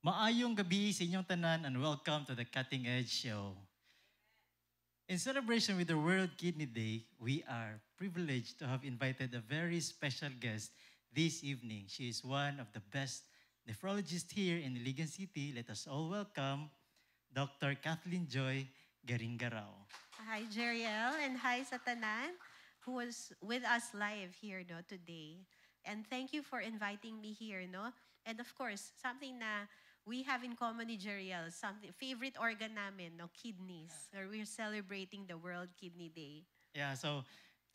Maayong gabi sa inyong tanan and welcome to the Cutting Edge Show. In celebration with the World Kidney Day, we are privileged to have invited a very special guest this evening. She is one of the best nephrologists here in Iligan City. Let us all welcome Dr. Kathleen Joy Garingarao. Hi, Jeriel, and hi, Satanan, who was with us live here today. And thank you for inviting me here. And of course, something na we have in common ni Jeriel, something, favorite organ namin, kidneys. Or we're celebrating the World Kidney Day. Yeah, so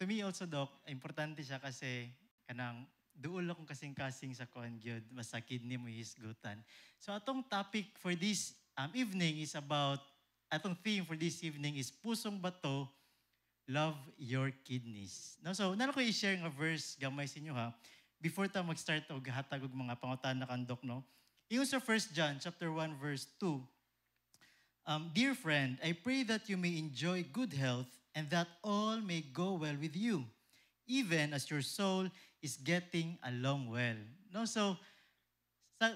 to me also, Doc, importante siya kasi kanang duol akong kasing-kasing sa kuan gyud basta kidney mo hisgutan. So atong topic for this evening is about atong theme for this evening is pusong bato, love your kidneys. No, so nalo ko i-share nga verse gamay sa inyo ha. Before ta mag-start og hatag og mga pangutana kan Doc, no. Ingon sa 1 John chapter 1 verse 2. Dear friend, I pray that you may enjoy good health and that all may go well with you, even as your soul is getting along well. No, so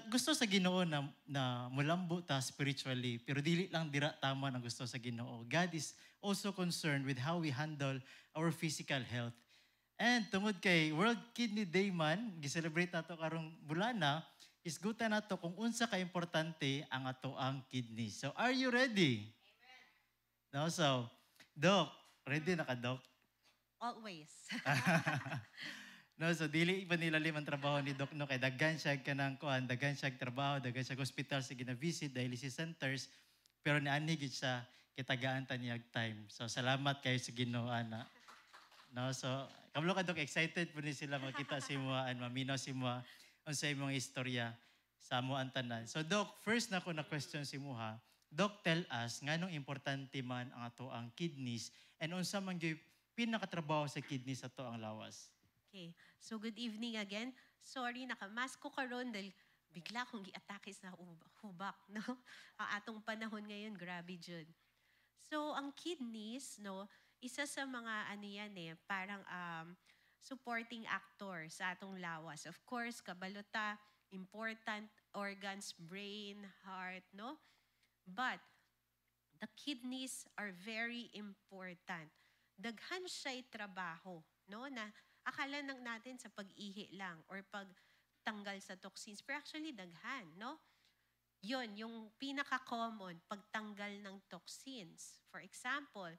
gusto sa Ginoo na mulambo ta spiritually, pero dili lang dira tama ang gusto sa Ginoo. God is also concerned with how we handle our physical health. And tungod kay World Kidney Day man, gi-celebrate nato karong bulana, isgutan nato kung unsa ka importante ang ato ang kidney. So are you ready? Amen. No, so Doc, ready na ka, Doc? Always. No, so dili pa nilalim ang trabaho ni Doc, no, kay daghan siya kanang kuan, daghan siya trabaho, daghan siya hospital sa gina-visit, dialysis centers, pero niani gid siya kitagaan ta niyag time. So salamat kayo sa Ginoo ana. No, so kablo ka, Doc, excited po ni sila makita si mo and maminaw si mo unsay imong istorya sa amo ang tanan. So Doc, first na ko na question si mo ha. Doc, tell us nganong importante man ang ato ang kidneys and unsa man gyud pinakatrabaho sa kidneys ato ang lawas. Okay, so good evening again. Sorry, nakamask ko karon dahil bigla akong gi-atake sa hubak, no? Ang atong panahon ngayon, grabe jud. So, ang kidneys, isa sa mga parang supporting actor sa atong lawas. Of course, kabalota, important organs, brain, heart, no? But the kidneys are very important. Daghan siya'y trabaho, no? Na akala nang natin sa pag-ihi lang or pagtanggal sa toxins. Pero actually, daghan, no? Yun, yung pinaka-common, pagtanggal ng toxins. For example,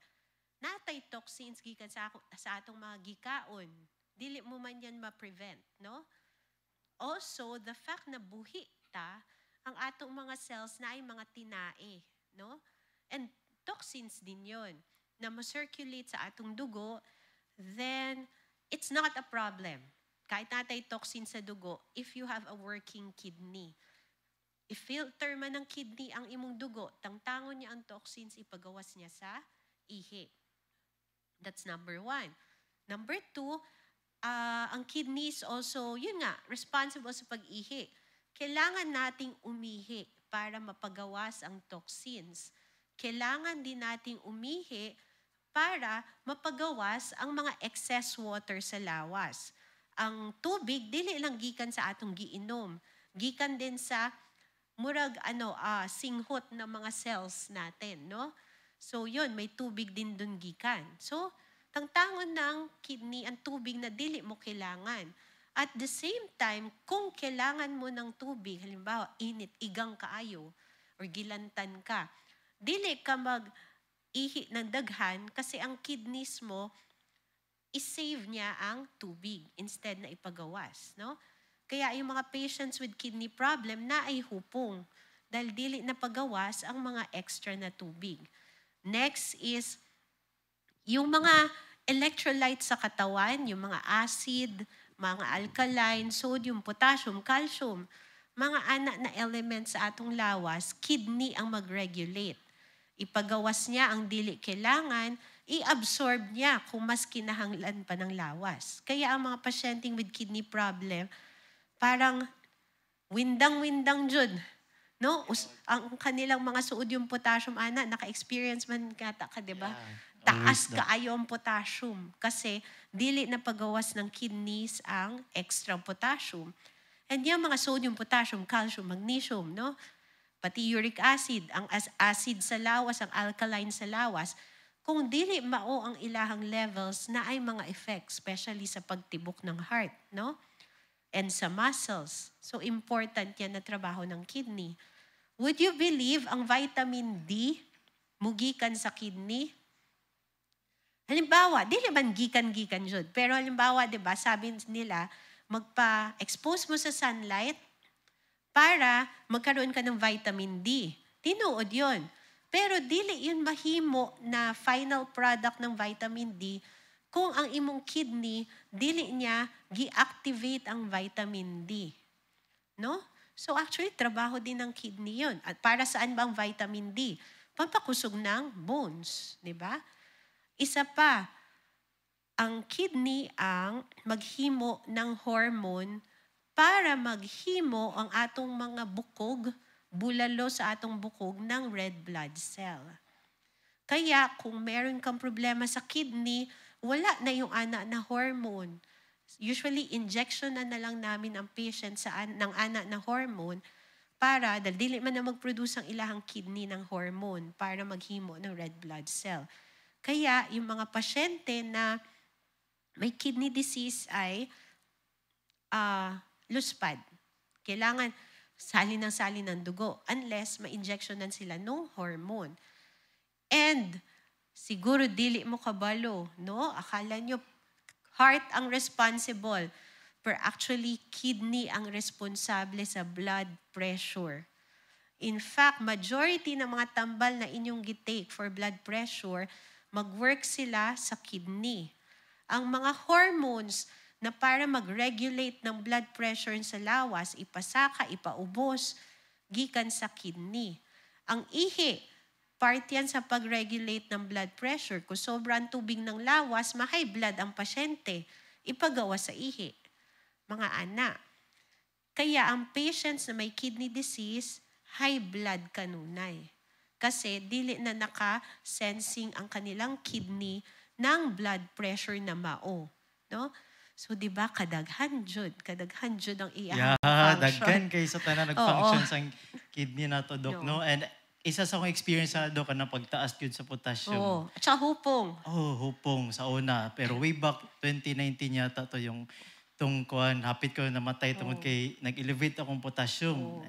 natay toxins gikan sa atong mga gikaon. Dili mo man yan ma-prevent, no? Also, the fact na buhi ta, ang atong mga cells na ay mga tinae, no? And toxins din yun, na ma-circulate sa atong dugo, then it's not a problem. Kahit natay toxin sa dugo, if you have a working kidney. I-filter man ng kidney ang imong dugo, tangtangon niya ang toxins, ipagawas niya sa ihi. That's number 1. Number 2, ang kidneys also, yun nga, responsible sa pag-ihi. Kailangan nating umihi para mapagawas ang toxins. Kailangan din nating umihi para mapagawas ang mga excess water sa lawas. Ang tubig, dili lang gikan sa atong giinom. Gikan din sa murag singhot ng mga cells natin, no? So yun, may tubig din dun gikan. So, tangtangon ng kidney ang tubig na dili mo kailangan. At the same time, kung kailangan mo ng tubig, halimbawa, init, igang kaayo, or gilantan ka, dili ka mag-ihi ng daghan kasi ang kidneys mo, isave niya ang tubig instead na ipagawas, no? Kaya yung mga patients with kidney problem na ay hupong dahil dili na pagawas ang mga extra na tubig. Next is yung mga electrolytes sa katawan, yung mga acid, mga alkaline, sodium, potassium, calcium, mga anak na elements sa atong lawas, kidney ang mag-regulate. Ipagawas niya ang dili kailangan, i-absorb niya kung mas kinahanglan pa ng lawas. Kaya ang mga pasyenteng with kidney problem, parang windang-windang jud. No? Ang kanilang mga sodium, potassium, naka-experience man kata ka, di ba? Yeah. Taas kaayo ang potassium kasi dili na pagawas ng kidneys ang extra potassium. And yung mga sodium, potassium, calcium, magnesium, no? pati uric acid, ang acid sa lawas, ang alkaline sa lawas, kung dili mao ang ilahang levels na ay mga effects, especially sa pagtibok ng heart, no? And sa muscles. So important yan na trabaho ng kidney. Would you believe ang vitamin D mugikan sa kidney? Halimbawa, dili man gikan-gikan jud, pero halimbawa, 'di ba, sabi nila, magpa-expose mo sa sunlight para magkaroon ka ng vitamin D. Tinuod 'yon. Pero dili 'yun mahimo na final product ng vitamin D kung ang imong kidney dili niya gi-activate ang vitamin D. No? So actually, trabaho din ng kidney 'yun. At para saan ba ang vitamin D? Pampakusog ng bones, 'di ba? Isa pa, ang kidney ang maghimo ng hormone para maghimo ang atong mga bukog, bulalo sa atong bukog ng red blood cell. Kaya kung meron kang problema sa kidney, wala na yung ana na hormone. Usually, injection na lang namin ang patient ng ana na hormone para, dahil dili man na mag-produce ang ilahang kidney ng hormone para maghimo ng red blood cell. Kaya yung mga pasyente na may kidney disease ay luspad. Kailangan sali ng dugo unless ma-injectionan sila ng hormone. And siguro dili mo kabalo, no? Akala nyo heart ang responsible, pero actually kidney ang responsable sa blood pressure. In fact, majority ng mga tambal na inyong gitake for blood pressure, mag-work sila sa kidney. Ang mga hormones na para mag-regulate ng blood pressure sa lawas, ipasaka, ipaubos, gikan sa kidney. Ang ihi, part yan sa pag-regulate ng blood pressure. Kung sobrang tubig ng lawas, ma-high blood ang pasyente, ipagawa sa ihi. Mga anak. Kaya ang patients na may kidney disease, high blood kanunay. Kasi dili na naka-sensing ang kanilang kidney ng blood pressure na mao. No? So, di ba, kadaghan jud ang iyang function. Daghan kay sa tanan nag-function sa kidney na to, Dok, no? And isa sa akong experience na, Dok, na pagtaas yun sa potassium. Oo. At saka hupong. Hupong sa una. Pero way back 2019 yata to yung hapit ko namatay tungod kay nag-elevate akong potassium.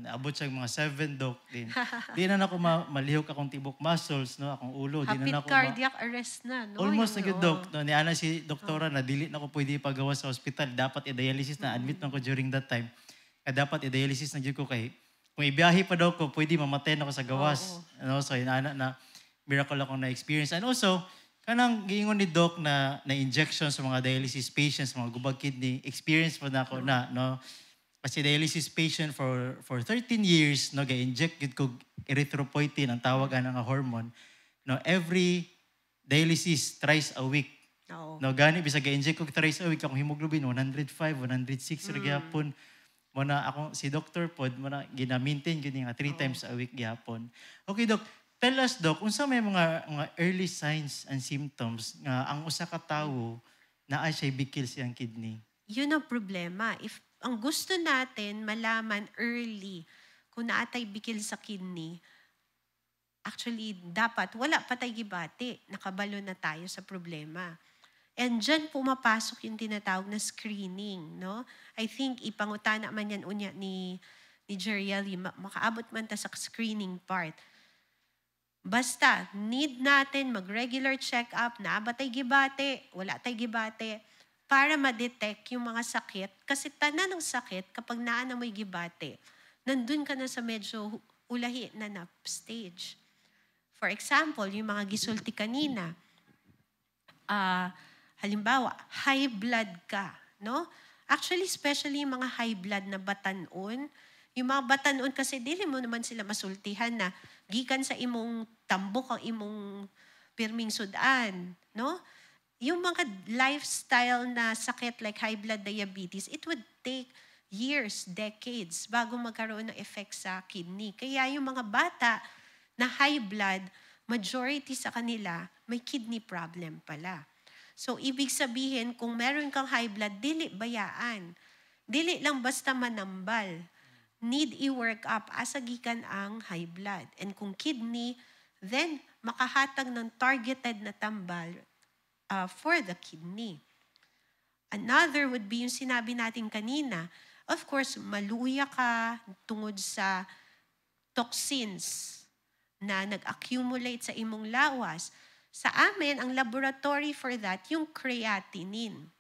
Abot siya mga 7, Dok. Di na ako malihok akong tibok muscles, no? Akong ulo. Hapit cardiac arrest na, no? Almost na good, Dok. No, niana si doktora na dili na ako pwede ipagawa sa hospital. Dapat i-dialysis na. Admit na ako during that time. Dapat i-dialysis na dyan ko kay kung ibiyahe pa daw ko, pwede mamatay na ako sa gawas. So, inaana na miracle akong na-experience. And also, kanang giingon ni Doc na injection sa mga dialysis patients, mga gubag kidney, experience po na ako na, no? Kasi dialysis patient for 13 years, no, ga-inject gid ko erythropoietin, ang tawag nga hormone. No, every dialysis thrice a week. No, gani bisa ga-inject ko thrice a week akong hemoglobin 105, 106 ra gyapon. Muna ako si Dr. Pod, muna gina-maintain gid nga 3 times a week gyapon. Okay, Doc. Tell us, Doc, unsa may mga early signs and symptoms nga ang usa ka tawo naa siya bikil siyang kidney? Yun ang problema. If ang gusto natin malaman early kung naatay bikil sa kidney, actually dapat wala pa tay gibati, nakabalo na tayo sa problema. And dyan pumapasok yung tinatawag na screening, no? I think ipangutana man yan unya ni Jerieli, makaabot man ta sa screening part. Basta, need natin mag-regular check-up, na ba tay gibate, wala tay gibate, para ma-detect yung mga sakit. Kasi tanan ng sakit, kapag naan na mo'y gibate, nandun ka na sa medyo ulahi na stage. For example, yung mga gisulti kanina, halimbawa, high blood ka, no? Actually, especially yung mga high blood na batanon, yung mga batanon kasi dili mo naman sila masultihan na gikan sa imong tambok ang imong pirming sudan, no? Yung mga lifestyle na sakit like high blood diabetes, it would take years, decades bago magkaroon ng effect sa kidney. Kaya yung mga bata na high blood, majority sa kanila may kidney problem pala. So, ibig sabihin, kung meron kang high blood, dili bayaan. Dili lang basta manambal. need i-work up asa gikan ang high blood. And kung kidney, then makahatag ng targeted na tambal for the kidney. Another would be yung sinabi natin kanina. Of course, maluya ka tungod sa toxins na nag-accumulate sa imong lawas. Sa amin, ang laboratory for that, yung creatinine.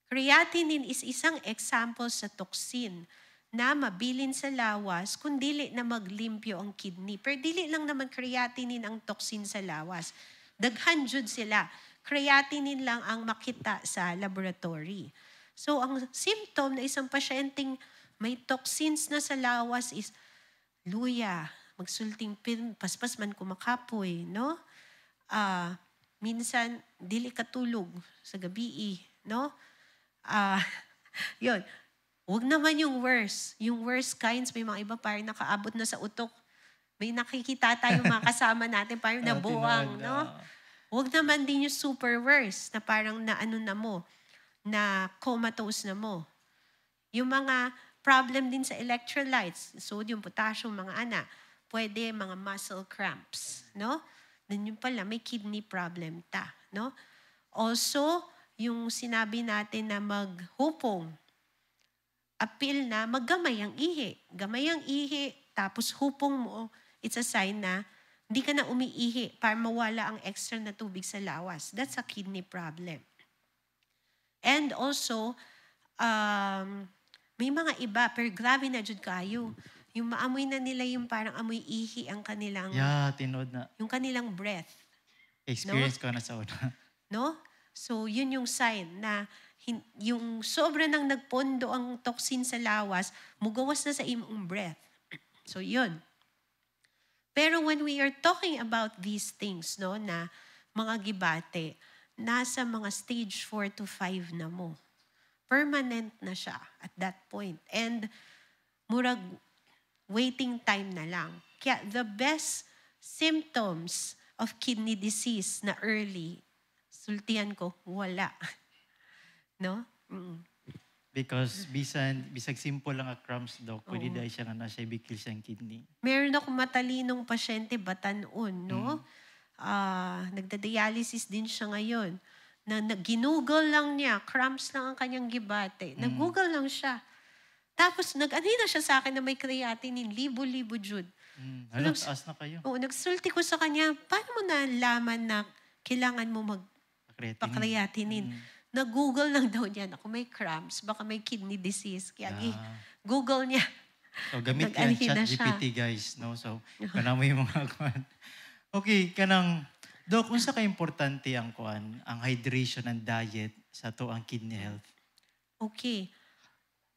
Creatinine is isang example sa toxin na mabilin sa lawas kung dili na maglimpyo ang kidney. Pero dili lang naman creatinine ang toxin sa lawas. Daghan jud sila. Creatinine lang ang makita sa laboratory. So, ang symptom na isang pasyenteng may toxins na sa lawas is luya, magsulting paspas man kumakapoy, no? Minsan, dili katulog sa gabi, no? Yun. Huwag naman yung worst. Yung worst kinds, may mga iba parang nakaabot na sa utok. May nakikita tayong mga kasama natin, parang nabuang, no? Huwag naman din yung super worst na parang naano na mo, na comatose na mo. Yung mga problem din sa electrolytes, sodium, potassium, mga pwede mga muscle cramps, no? Then yun pala, may kidney problem ta, no? Also, yung sinabi natin na maghupong, appeal na maggamay ang ihi. Gamay ang ihi, tapos hupong mo, it's a sign na hindi ka na umiihi para mawala ang extra na tubig sa lawas. That's a kidney problem. And also, may mga iba, pero grabe na jud kayo. Yung maamoy na nila yung parang amoy ihi ang kanilang... Yeah, tinood na. Yung kanilang breath. Experience ko na sa una. No? So, yun yung sign na yung sobra nang nagpondo ang toxin sa lawas, mugawas na sa imong breath. So, yun. Pero when we are talking about these things, no, na mga gibate, nasa mga stage 4 to 5 na mo. Permanent na siya at that point. And murag waiting time na lang. Kaya the best symptoms of kidney disease na early, sultihan ko, wala. No? Because bisag simple lang a cramps, Doc, pwede dahil siya nga na siya ibikil siyang kidney. Meron akong matalinong pasyente, batanon, no? Nagda-dialysis din siya ngayon. Ginugol lang niya, cramps lang ang kanyang gibate. Nag-google lang siya. Tapos nag-anina siya sa akin na may creatinine, libo-libo jud. Taas na kayo. Oo, nagsulti ko sa kanya, paano mo nalaman na kailangan mo magpa-creatinine? Nag-google lang daw niya, ako may cramps, baka may kidney disease. Kaya Google niya. So, gamit yan ChatGPT, guys. No? So, kanang mo yung mga kuhan. Okay, kanang, Doc, kung sa ka-importante ang kuhan, ang hydration and diet sa to ang kidney health? Okay.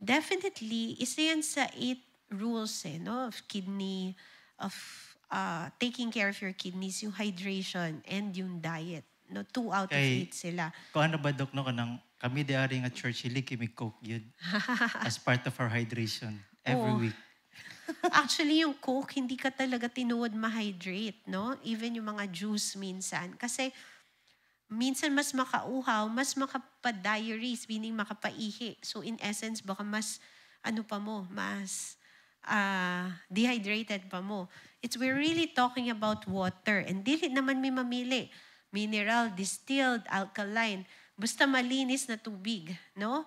Definitely, isa yan sa 8 rules no, of kidney, of taking care of your kidneys, yung hydration and yung diet. No, 2 out of 8 sila. Kung ano ba, Doc, no, kanang kami diari nga church, hili kimi Coke yun as part of our hydration every week. Actually, yung Coke, hindi ka talaga tinuod ma-hydrate, no? Even yung mga juice minsan. Kasi minsan mas makauhaw, mas makapa-diaries, meaning makapaihi. So in essence, baka mas, mas dehydrated pa mo. We're really talking about water. And dili naman may mamili. Mineral, distilled, alkaline. Basta malinis na tubig, no?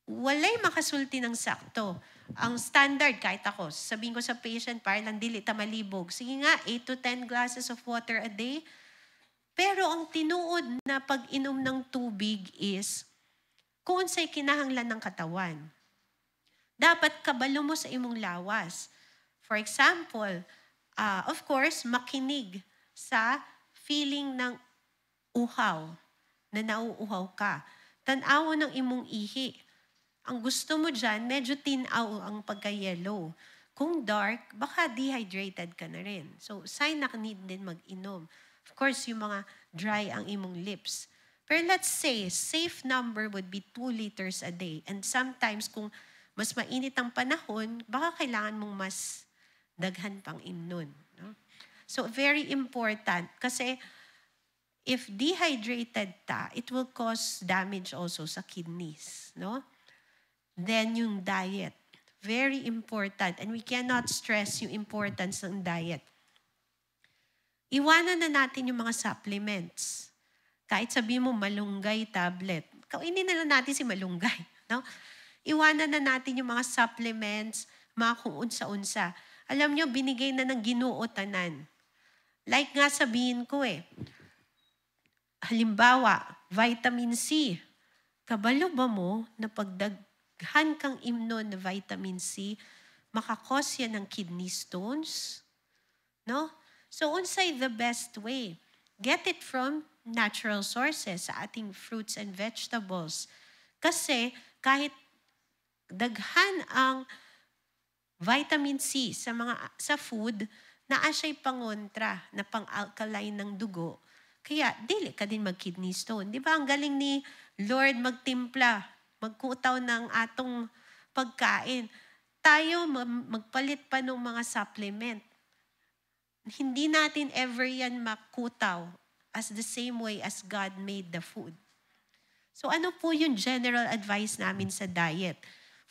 Walay makasulti ng sakto. Ang standard, kahit ako, sabihin ko sa patient, para lang dili ta malibog. Sige nga, 8 to 10 glasses of water a day. Pero ang tinuod na pag-inom ng tubig is kung sa'y kinahanglan ng katawan. Dapat kabalo mo sa imong lawas. For example, of course, makinig sa feeling ng uhaw, na nauuhaw ka. Tanaw ng imong ihi. Ang gusto mo dyan, medyo tinaw ang pagka-yellow. Kung dark, baka dehydrated ka na rin. So, sign na need din mag-inom. Of course, yung mga dry ang imong lips. Pero let's say, safe number would be 2 liters a day. And sometimes, kung mas mainit ang panahon, baka kailangan mong mas daghan pang inom. No? So, very important. Kasi, if dehydrated ta, it will cause damage also sa kidneys. No? Then, yung diet. Very important. And we cannot stress yung importance ng diet. Iwanan na natin yung mga supplements. Kahit sabi mo malunggay tablet, kainin na lang natin si malunggay. No? Iwanan na natin yung mga supplements, mga kung unsa-unsa. Alam nyo, binigay na ng Ginoo tanan. Like nga sabihin ko halimbawa, vitamin C. Kabalo ba mo na pagdaghan kang imnon na vitamin C, makakos yan ng kidney stones? No? So, unsay the best way? Get it from natural sources sa ating fruits and vegetables. Kasi kahit daghan ang vitamin C sa food, naa siya'y pangontra na pang-alkaline ng dugo. Kaya, dili ka din mag-kidney stone. Di ba, ang galing ni Lord magtimpla, magkutaw ng atong pagkain. Tayo, magpalit pa ng mga supplement. Hindi natin ever yan makutaw as the same way as God made the food. So, ano po yung general advice namin sa diet?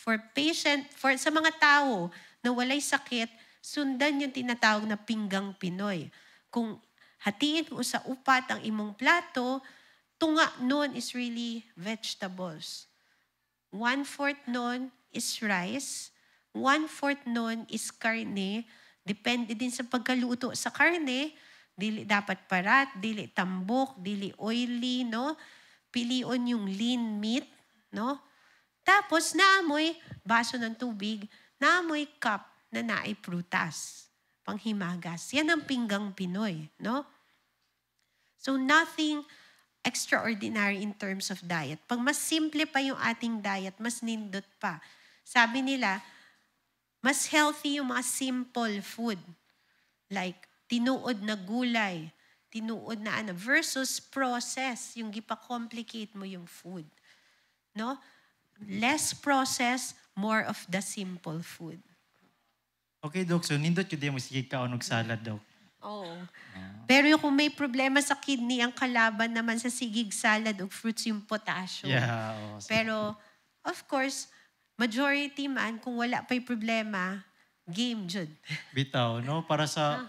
Sa mga tao na walay sakit, sundan yung tinatawag na pinggang Pinoy. Kung hatiin mo sa upat ang imong plato, tunga nun is really vegetables. 1/4 nun is rice. 1/4 nun is karne. Depende din sa pagkaluto sa karne. Dili dapat parat, dili tambok, dili oily, no? Pilion yung lean meat, no? Tapos naamoy baso ng tubig, naamoy cup na naay prutas, panghimagas. Yan ang pinggang Pinoy, no? So nothing extraordinary in terms of diet. Pag mas simple pa yung ating diet, mas nindot pa. Sabi nila, mas healthy yung mga simple food. Like tinuod na gulay, tinuod na versus process, yung gipa-complicate mo yung food. No? Less process, more of the simple food. Okay, Dok. So, nindot yun din mo sige ka og salad, Dok. Oo. Pero yung kung may problema sa kidney, ang kalaban naman sa sigig salad o fruits yung potassium. Yeah. Pero, of course, majority man, kung wala pa'y problema, game jud. Bitaw, no? Para sa,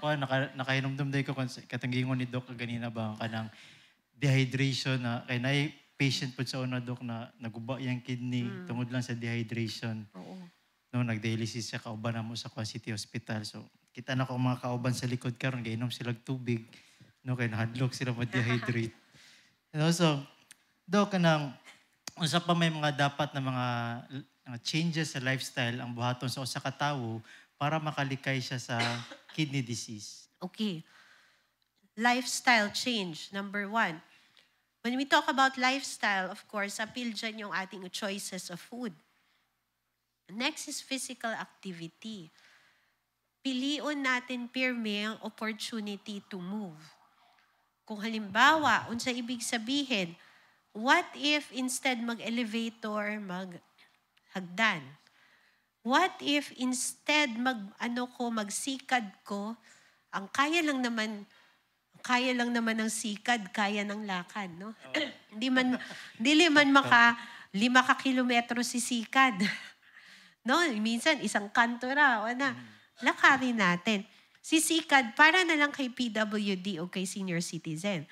nakahinomdum day ko, katanggingon ni Doc ganina ba, kanang dehydration na, kaya na patient po sa una, Doc, na naguba yung kidney, tungod lang sa dehydration. Oo. No, nag-dialysis siya, kauban na mo sa Quezon City Hospital. So, kita na ko mga kauban sa likod karon gainom sila tubig. No, kaya nahadlok sila ma-dehydrate. So, Doc, unsa pa may mga dapat na mga changes sa lifestyle ang buhaton sa usa ka tawo para makalikay siya sa kidney disease? Okay. Lifestyle change, number 1. When we talk about lifestyle, of course, appeal dyan yung ating choices of food. Next is physical activity. Pilion natin pirmi ang opportunity to move. Kung halimbawa, unsa ibig sabihin, what if instead mag-elevator, maghagdan? What if instead magsikad ko, ang kaya lang naman ng sikad, kaya ng lakad, no? Dili man maka 5 kilometro si sikad. No, minsan isang kanto ra, lakarin natin. Si sikad para na lang kay PWD o kay senior citizen.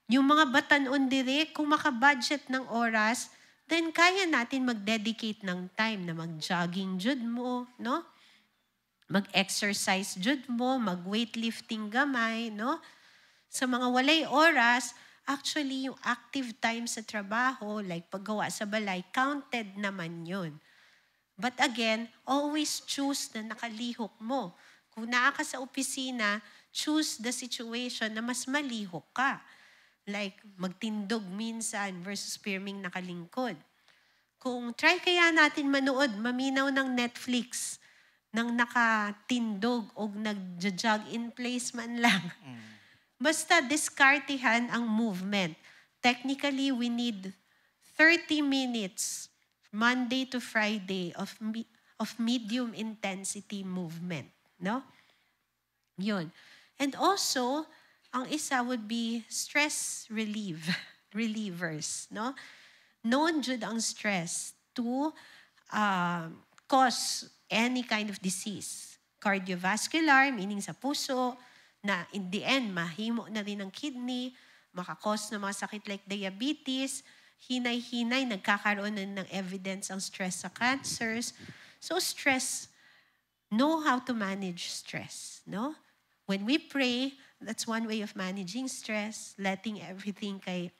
Yung mga batanon dire, kung maka-budget ng oras, then kaya natin mag-dedicate ng time na mag-jogging jud mo, no? Mag-exercise jud mo, mag-weightlifting gamay, no? Sa mga walay oras, actually yung active time sa trabaho, like paggawa sa balay, counted naman yun. But again, always choose na nakalihok mo. Kung naa ka sa opisina, choose the situation na mas malihok ka. Like magtindog minsan versus pirming nakalingkod. Kung try kaya natin manood, maminaw ng Netflix, nang nakatindog o nag-jog in place man lang. Basta diskartihan ang movement. Technically, we need 30 minutes Monday to Friday of medium intensity movement, no? Yun. And also, ang isa would be stress relievers, no? Known jud ang stress to cause any kind of disease. Cardiovascular, meaning sa puso, na in the end, mahimo na rin ang kidney, makakause ng mga sakit like diabetes, hinay-hinay, nagkakaroon na ng evidence ang stress sa cancers. So stress, know how to manage stress, no? When we pray, that's one way of managing stress, letting everything kay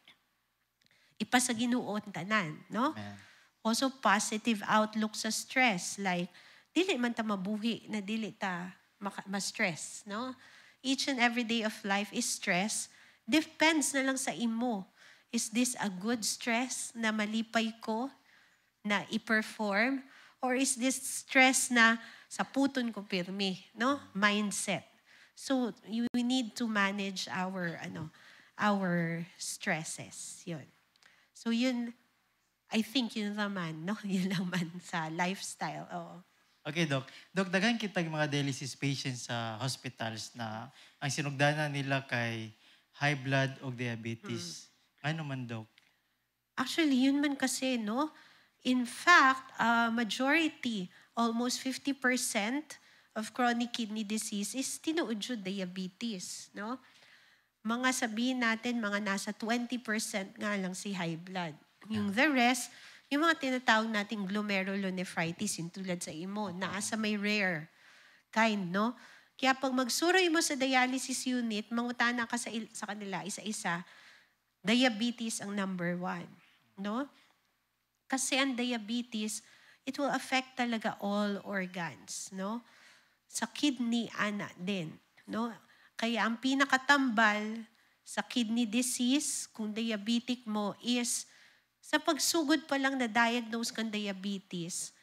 ipasa Ginoo tanan, no? Amen. Also positive outlook sa stress, like dili man ta mabuhi na dili ta ma-stress, no? Each and every day of life is stress. Depends na lang sa imo. Is this a good stress na malipay ko na i-perform? Or is this stress na sa puton ko pirmi, no? Mindset. So we need to manage our stresses. Yun. So yun, I think yun naman, no? Yun naman sa lifestyle. Oo. Okay, Doc. Doc, daghan kitang mga dialysis patients sa hospitals na ang sinugdanan nila kay high blood o diabetes. Ano man, Doc? Actually, yun man kasi, no? In fact, majority, almost 50% of chronic kidney disease is tinuod yun diabetes, no? Mga sabihin natin, mga nasa 20% nga lang si high blood. Yung the rest, yung mga tinatawag nating glomerulonephritis, yung tulad sa imo, naasa may rare kind, no? Kaya pag magsuroy mo sa dialysis unit, mangutana ka sa kanila, isa-isa, diabetes ang number 1, no? Kasi ang diabetes, it will affect talaga all organs, no? Sa kidney, ana din, no? Kaya ang pinakatambal sa kidney disease, kung diabetic mo, is sa pagsugod pa lang na diagnose kang diabetes,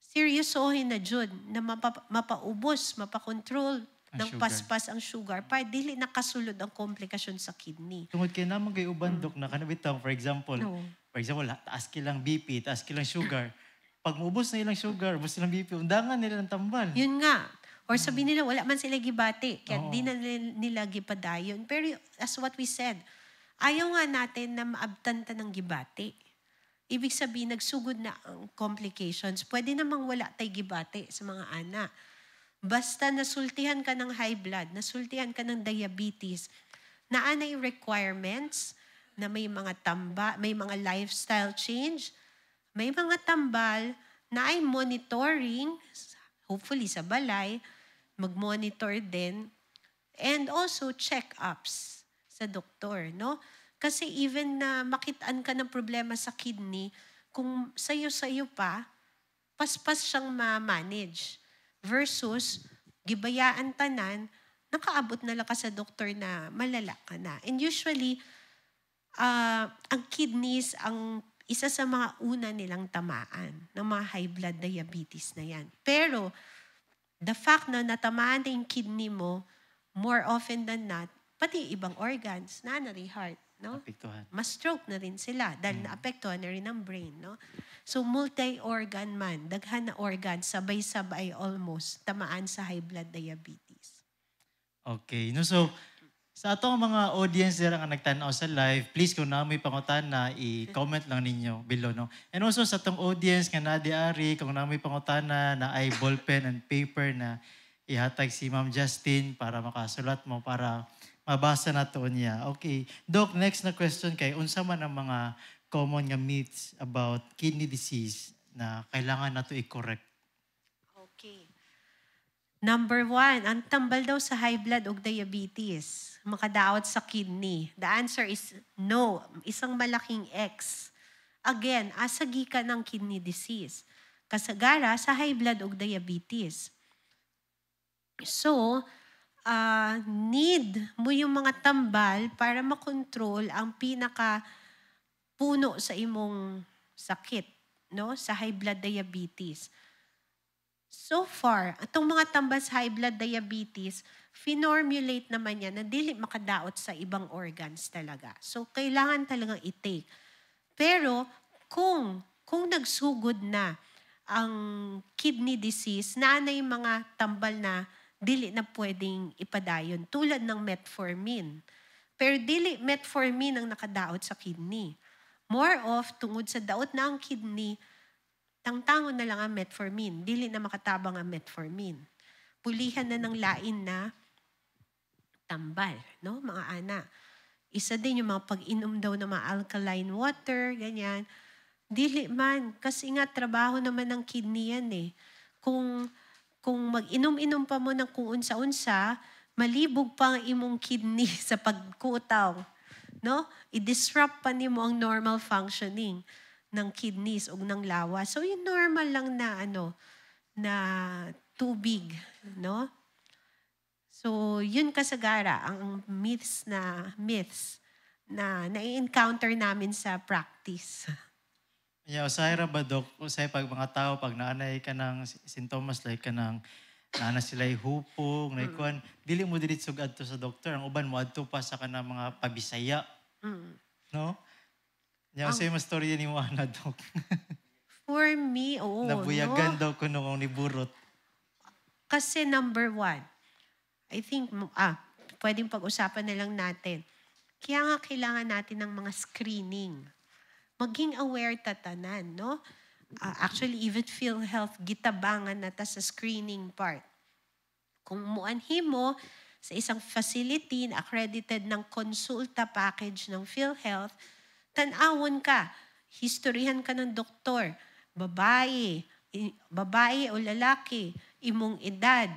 seryosohin na jud na mapaubos, mapakontrol ng sugar. paspas ang sugar para dili nakasulod ang komplikasyon sa kidney. Tungod kay naman kay uban, Doc, na kanabitang, for example, No. taas kilang BP, taas kilang sugar. Pag maubos na ilang sugar, ubos nilang BP, undangan nila ng tambal. Yun nga. Or sabi nila, wala man sila gibati. Kaya Oo. di na nila gipadayon. Pero as what we said, ayaw nga natin na maabtan ta ng gibati. Ibig sabihin, nagsugod na ang complications. Pwede namang wala tay gibati sa mga anak. Basta nasultihan ka ng high blood, nasultihan ka ng diabetes, naanay requirements na may mga may mga lifestyle change, may mga tambal na ay monitoring, hopefully sa balay, mag-monitor din, and also check-ups sa doktor, no? Kasi even na makitaan ka ng problema sa kidney, kung sayo-sayo pa, paspas siyang ma-manage. Versus, gibayaan tanan, nakaabot na lang ka sa doktor na malala ka na. And usually, ang kidneys, ang isa sa mga una nilang tamaan ng mga high blood diabetes na yan. Pero, the fact na natamaan na yung kidney mo, more often than not, pati ibang organs, na heart, no? Apektuhan. Mas-stroke na rin sila dahil naapektuhan na rin ang brain, no? So, multi-organ man, daghan na organ, sabay-sabay almost, tamaan sa high blood diabetes. Okay. No, so, sa atong mga audience dira nga nagtanaw sa live, please kung na may pangutana, i-comment lang ninyo below, no? And also sa atong audience nga nadiari, kung na may pangutana na ay ballpen and paper na ihatag si Ma'am Justin para makasulat mo, para mabasa na to niya. Okay. Doc, next na question kay, unsa man ang mga common nga myths about kidney disease na kailangan na to i-correct? Okay. Number 1, ang tambal daw sa high blood o diabetes, makadaot sa kidney. The answer is no. Isang malaking X. Again, asagi ka ng kidney disease. Kasagara sa high blood o diabetes. So, need mo yung mga tambal para makontrol ang puno sa imong sakit, no? Sa high blood diabetes. So far, itong mga tambal sa high blood diabetes, finormulate naman yan na dili makadaot sa ibang organs talaga. So, kailangan talagang i-take. Pero, kung nagsugod na ang kidney disease, naanay mga tambal na dili na pwedeng ipadayon, tulad ng metformin. Pero dili metformin ang nakadaot sa kidney. More of, tungod sa daot na ang kidney, Tangtangon na lang ang metformin. Dili na makatabang ang metformin. Pulihan na ng lain na tambal, no? Mga ana. Isa din yung mga pag-inom daw ng mga alkaline water, ganyan. Dili man, kasi nga trabaho naman ng kidney yan eh. Kung mag-inom-inom pa mo ng kung unsa-unsa, malibog pa ang imong kidney sa pagkutaw. No? I-disrupt pa nimo ang normal functioning ng kidneys o ng lawas. So, yung normal lang na tubig, no? So, yun kasagara, ang myths na na-encounter namin sa practice. Yeah, usay ra ba, Dok? Usay pag mga tao, pag naanay ka ng sintomas, like ka ng naana sila'y hupong, naikuan, dili mo dilit sugad to sa doktor. Ang uban mo adto pa sa kanang mga pabisaya. No? Yeah, usay mas storya ni mo, ana, Dok. For me, oo. Nabuyagan daw ko nung niburot. Kasi number 1, I think, pwedeng pag-usapan na lang natin. Kaya nga kailangan natin ng mga screening. Maging aware tatanan, no? Actually, even PhilHealth, gitabangan na ta sa screening part. Kung muanhi mo sa isang facility na accredited ng konsulta package ng PhilHealth, tanawon ka, historyhan ka ng doktor, babae o lalaki, imong edad,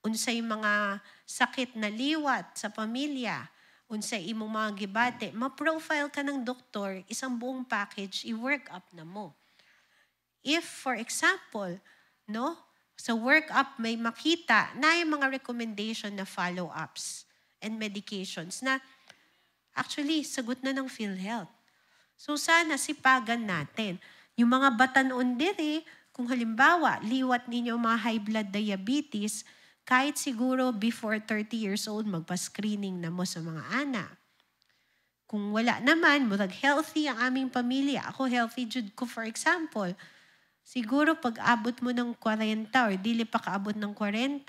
unsay mga sakit na liwat sa pamilya, unsay imong mga gibate, ma-profile ka ng doktor, isang buong package, i-work up na mo. If, for example, no, sa work-up may makita na yung mga recommendation na follow-ups and medications na actually sagot na ng PhilHealth. So sana sipagan natin. Yung mga batanon diri, kung halimbawa, liwat ninyo mga high blood diabetes, kahit siguro before 30 years old, magpa-screening na mo sa mga anak. Kung wala naman, murag healthy ang aming pamilya. Ako healthy jud ko, for example. Siguro pag abot mo ng 40 or dili pa kaabot ng 40,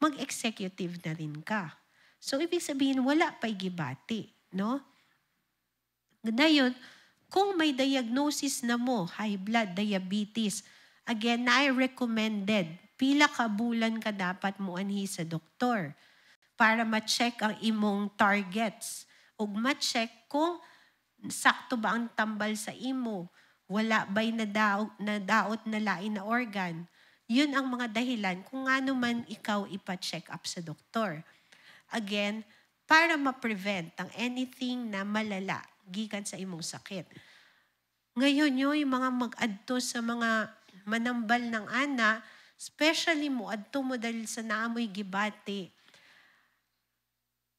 mag-executive na rin ka. So, ibig sabihin, wala pa'y gibati. No? Ngayon, kung may diagnosis na mo, high blood diabetes, again, na-recommended, pila ka bulan ka dapat muanhi sa doktor para ma-check ang imong targets ug ma-check kung sakto ba ang tambal sa imo, wala ba'y nadaot na lain na organ. Yun ang mga dahilan kung ano man ikaw ipa-check up sa doktor. Again, para ma-prevent ang anything na malala gikan sa imong sakit. Ngayon yung mga mag-adto sa mga manambal ng ana, especially mo adto mo dahil sa naamoy gibati.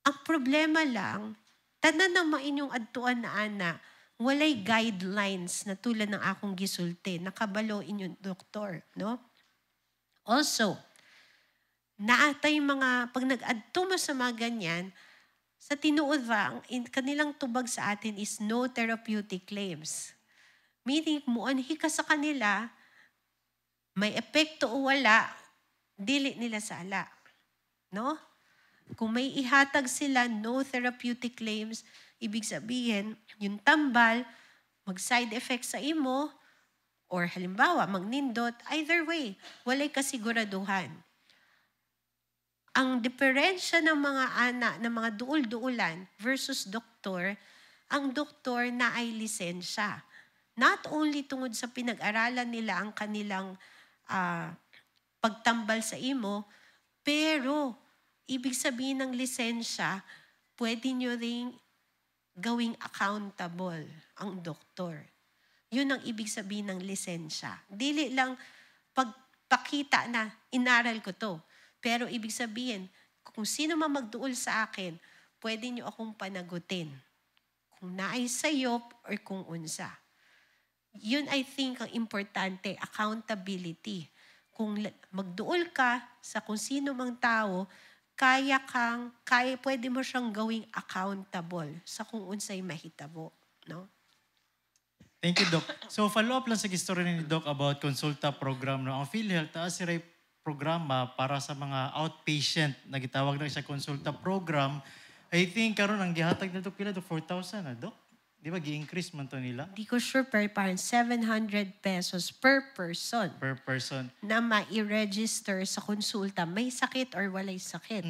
Ang problema lang, tanan na mainyong adtuan na ana, walay guidelines na tulad ng akong gisulti, nakabalo inyong doktor, no? Also, naatay mga, pag nag-adto mo sa mga ganyan, sa tinuod ba, kanilang tubag sa atin is no therapeutic claims. Meaning, muanhi ka sa kanila, may epekto o wala, dili nila sala. No? Kung may ihatag sila, no therapeutic claims, ibig sabihin, yung tambal, mag-side effect sa imo, or halimbawa, magnindot, either way, walay kasiguraduhan. Ang diferensya ng mga anak, ng mga duol-duulan versus doktor, ang doktor na ay lisensya. Not only tungod sa pinag-aralan nila ang kanilang pagtambal sa imo, pero ibig sabihin ng lisensya, pwede nyo ring gawing accountable ang doktor. Yun ang ibig sabihin ng lisensya. Dili lang pagpakita na inaral ko to. Pero ibig sabihin, kung sino man magduol sa akin, pwede nyo akong panagutin. Kung naay sayop or kung unsa. Yun I think ang importante, accountability. Kung magduol ka sa kung sino mang tao, pwede mo siyang gawing accountable sa kung unsay mahitabo. No? Thank you, Doc. So follow up lang sa istorya ni Doc about consulta program. No? Ang PhilHealth, taas siya programa para sa mga outpatient na gitawag na sa consulta program. I think karon ang gihatag na Doc pila to 4,000 na Doc. Di ba, gi-increase man to nila? Di ko sure, pero parang 700 pesos per person Per person. na ma-register sa konsulta. May sakit or walay sakit.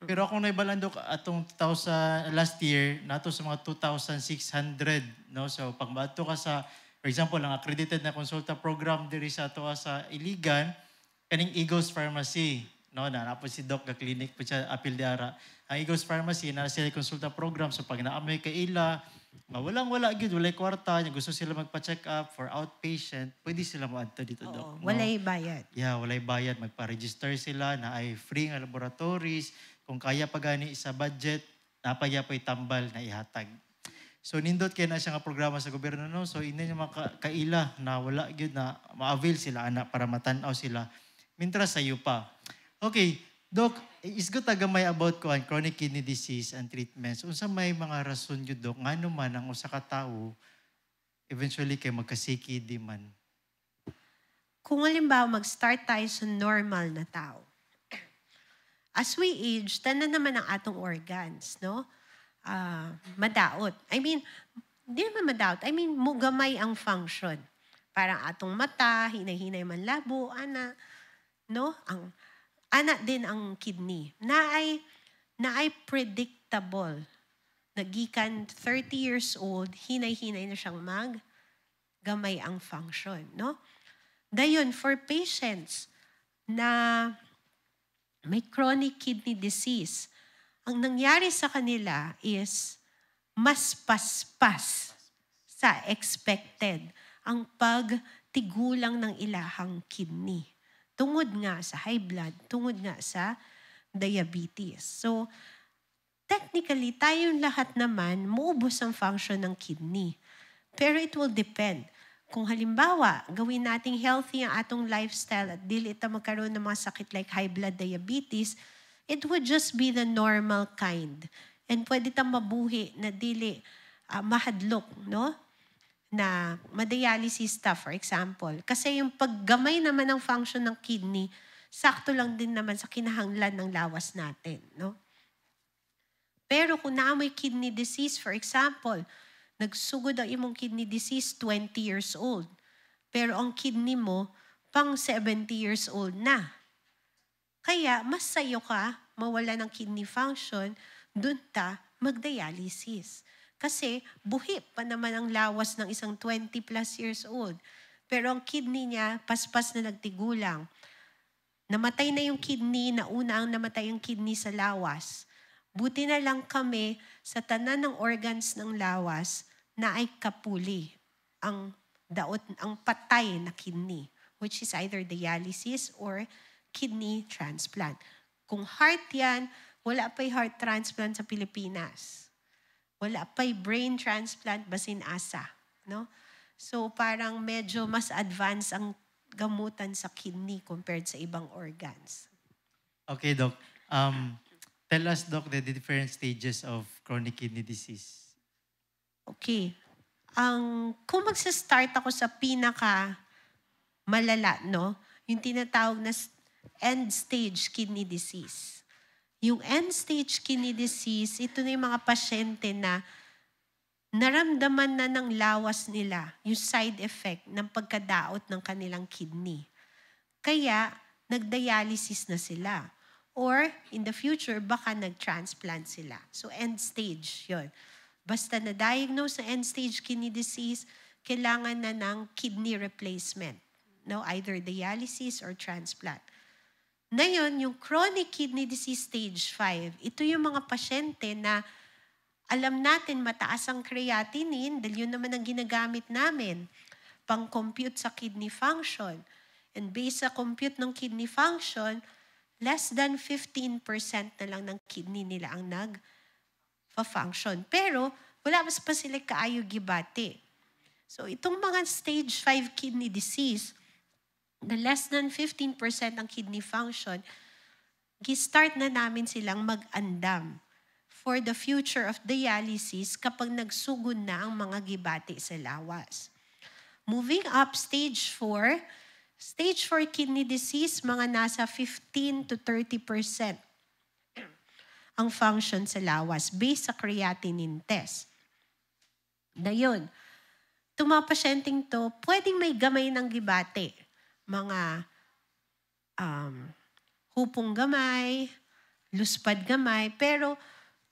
Pero akong naibalando atong 2000 last year, nato sa mga 2,600, no? So pag maato ka sa, for example, ang accredited na konsulta program diri sa ato sa Iligan, kaning Eagles Pharmacy, no? Na napo si Doc ga clinic po siya apil diara. Ang Eagles Pharmacy na sila konsulta program, so pag naamay ka ila, walang-wala gyud, walay kwarta, gusto sila magpa-check up for outpatient, pwede sila moadto dito, Doc. No? Walay bayad. Yeah, walay bayad. Magpa-register sila na ay free nga laboratories. Kung kaya pa gani sa budget, napaya pa'y tambal na ihatag. So nindot kaya na siya nga programa sa gobyerno, no? So ina niya mga kaila na wala gyud na ma-avail sila ana para matanaw sila. Mintras sayo pa. Okay, Doc, is good tagamay about chronic kidney disease and treatments. Unsa may mga rason gyud, Doc, ngano man ang usa ka tawo eventually kay magkasikid di man? Kung halimbawa mag-start tayo sa normal na tao. As we age, tanan naman ang atong organs, no? Madaot. I mean, di naman madaot. I mean, mugamay ang function. Parang atong mata, hinay-hinay man labo, ana, no? Ana din ang kidney. Naay predictable. Nagikan 30 years old, hinay-hinay na siyang gamay ang function, no? Dayon, for patients na may chronic kidney disease, ang nangyari sa kanila is mas paspas sa expected ang pagtigulang ng ilahang kidney. Tungod nga sa high blood, tungod nga sa diabetes. So, technically, tayong lahat naman, maubos ang function ng kidney. Pero it will depend. Kung halimbawa, gawin nating healthy ang atong lifestyle at dili ita magkaroon ng mga sakit like high blood diabetes, it would just be the normal kind. And pwede tang mabuhi na dili mahadlok, no? Na ma-dialysis ta, for example. Kasi yung paggamay naman ng function ng kidney, sakto lang din naman sa kinahanglan ng lawas natin, no? Pero kung naamoy kidney disease, for example, nagsugod ang imong kidney disease 20 years old. Pero ang kidney mo, pang 70 years old na. Kaya, mas sayo ka, mawala ng kidney function, dun ta mag-dialysis. Kasi, buhi pa naman ang lawas ng isang 20 plus years old. Pero ang kidney niya, paspas na nagtigulang. Namatay na yung kidney, nauna ang namatay yung kidney sa lawas. Buti na lang kami sa tanan ng organs ng lawas na ay kapuli ang patay na kidney, which is either dialysis or kidney transplant. Kung heart yan, wala pa'y heart transplant sa Pilipinas. Wala pa'y brain transplant basin asa. No? So parang medyo mas advanced ang gamutan sa kidney compared sa ibang organs. Okay, Doc. Tell us, Doc, the different stages of chronic kidney disease. Okay. Kung magsa-start ako sa pinaka malala, no? Yung tinatawag na end-stage kidney disease. Yung end-stage kidney disease, ito na yung mga pasyente na naramdaman na ng lawas nila yung side effect ng pagkadaot ng kanilang kidney. Kaya, nag-dialysis na sila. Or, in the future, baka nag-transplant sila. So, end stage, yun. Basta na-diagnose na end-stage kidney disease, kailangan na ng kidney replacement. No, either dialysis or transplant. Ngayon, yung chronic kidney disease stage 5, ito yung mga pasyente na alam natin mataas ang creatinine dahil yun naman ang ginagamit namin pang-compute sa kidney function. And based sa compute ng kidney function, less than 15% na lang ng kidney nila ang nag-function. Pero, wala pa sila kaayo gibati. So, itong mga stage 5 kidney disease, na less than 15% ang kidney function, gi-start na namin silang mag-andam for the future of dialysis kapag nagsugod na ang mga gibati sa lawas. Moving up, stage 4, Stage 4 kidney disease, mga nasa 15 to 30% ang function sa lawas based sa creatinine test. Na yun. Itong mga pasyenteng to, pwedeng may gamay ng gibate. Mga hupong gamay, luspad gamay, pero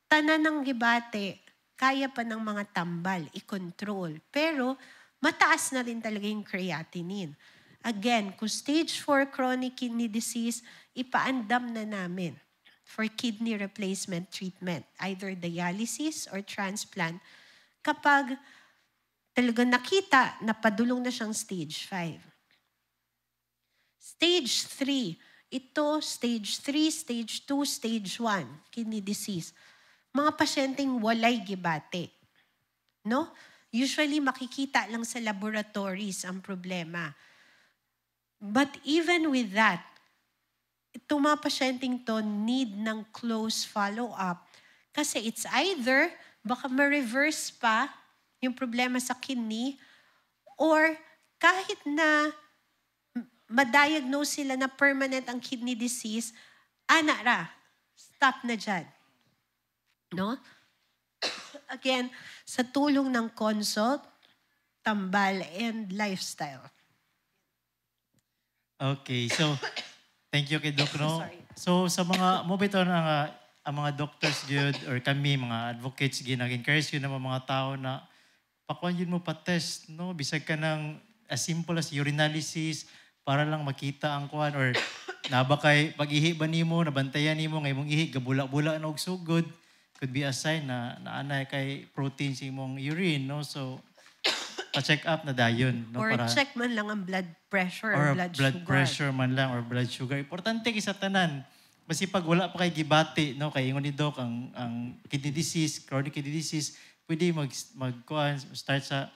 tanan ng gibate, kaya pa ng mga tambal, i-control. Pero mataas na rin talaga yung creatinine. Again, kung stage 4 chronic kidney disease, ipaandam na namin for kidney replacement treatment, either dialysis or transplant, kapag talaga nakita na padulong na siyang stage 5. Stage 3, ito stage 3, stage 2, stage 1, kidney disease. Mga pasyenteng walay gibate. No? Usually makikita lang sa laboratories ang problema. But even with that, itong mga pasyenteng to need ng close follow-up kasi it's either baka ma-reverse pa yung problema sa kidney or kahit na ma-diagnose sila na permanent ang kidney disease, stop na dyan. No? Again, sa tulong ng consult, tambal, and lifestyle. Okay, so thank you kay Doc, no? Sorry. So sa mga mo bitaw na ang mga doctors gyud or kami mga advocates gyud nag-encourage gyud ng mga tao na pakuan yun mo pa-test, no? Bisag ka ng as simple as urinalysis para lang makita ang kuan or naba kay pag-ihi ba nimo, nabantayan nimo nga imong ihi gabula-bula na og sugod, could be a sign na naanay kay protein sa imong urine, no? So pa-check up na dayon, no? Or Para check man lang ang blood pressure or or blood sugar. pressure man lang or blood sugar. Importante kay sa tanan. Basi pag wala pa kay gibati, no, kay ingon ni Doc ang kidney disease, chronic kidney disease, pwede start sa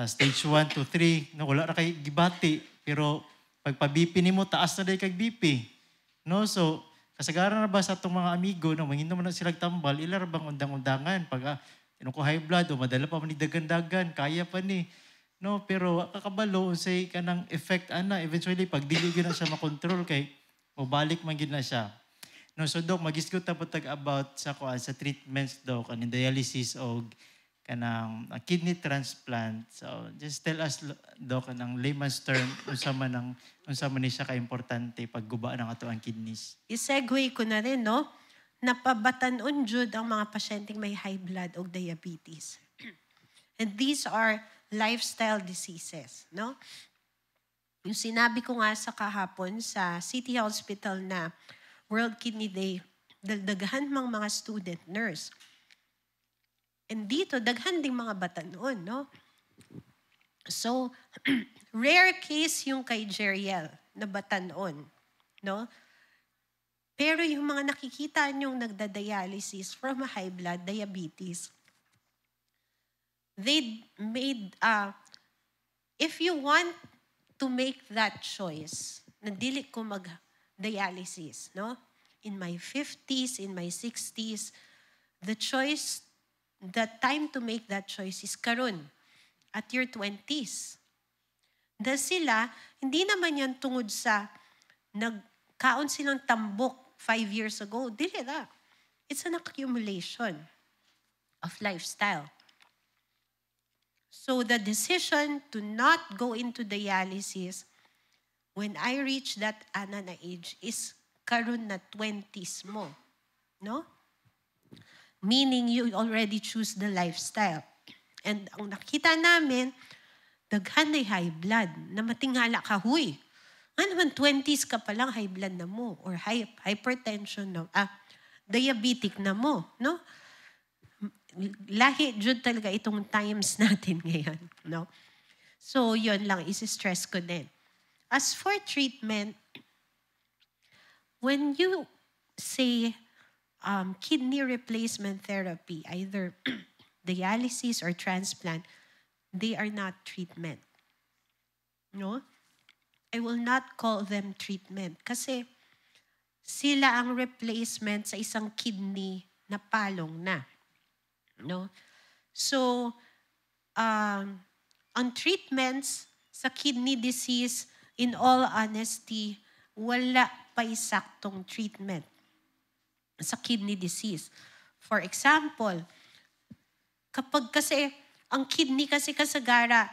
stage 1 to 3, no, wala ra kay gibati, pero pag pa-BP nimo taas na day kag BP. No, so kasagaran na ba sa atong mga amigo, no, manginom na sila tambal, ila ra bang undang-undangan pag ko high blood o madala pa man ni dagan-dagan, kaya pa ni. No, pero kakabalo say kanang effect ana eventually pag dili gyud na siya makontrol kay mobalik man gyud na siya. No, so Doc, magisgot ta putag about sa sa treatments, Doc, and dialysis o kanang kidney transplant. So just tell us, Doc, kanang layman's term unsa man ni siya ka importante pagguba ng ato ang kidneys. I-segue ko na rin, no? Napabatan-on jud ang mga pasyenteng may high blood o diabetes. And these are lifestyle diseases, no? Yung sinabi ko nga sa kahapon sa City Hospital na World Kidney Day, daghan mang mga student nurse. And dito, daghan ding mga batanon, no? So, rare case yung kay Jeriel na batanon, no? Pero yung mga nakikita niyong nagda-dialysis from a high blood diabetes, they made, if you want to make that choice, na dili ko mag-dialysis, no? In my 50s, in my 60s, the time to make that choice is karon, at your 20s. Dahil sila, hindi naman yan tungod sa nagkaon silang tambok 5 years ago. Dili na. It's an accumulation of lifestyle. So the decision to not go into dialysis when I reach that ana na age is karon na 20s mo. No? Meaning you already choose the lifestyle. And ang nakita namin, daghan na high blood na matingala ka, huy. Nga naman 20s ka pa lang high blood na mo or hypertension na, diabetic na mo, no? Lahi jud talaga itong times natin ngayon, no? So, yon lang, isi-stress ko din. As for treatment, when you say kidney replacement therapy, either dialysis or transplant, they are not treatment. No? I will not call them treatment kasi sila ang replacement sa isang kidney na palong na. No? So, ang treatments sa kidney disease, in all honesty, wala pa saktong treatment sa kidney disease. For example, kapag kasi Ang kidney kasi kasagara,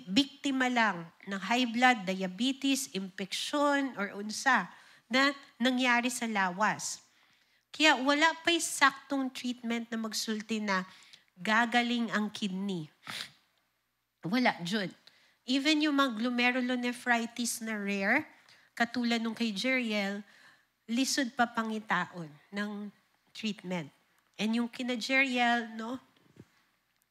biktima lang ng high blood, diabetes, infeksyon, or unsa na nangyari sa lawas. Kaya wala pa'y saktong treatment na magsulti na gagaling ang kidney. Wala, Jud. Even yung mga glomerulonephritis na rare, katulad nung kay Jeriel, lisod pa pangitaon ng treatment. And yung kina Jeriel, no,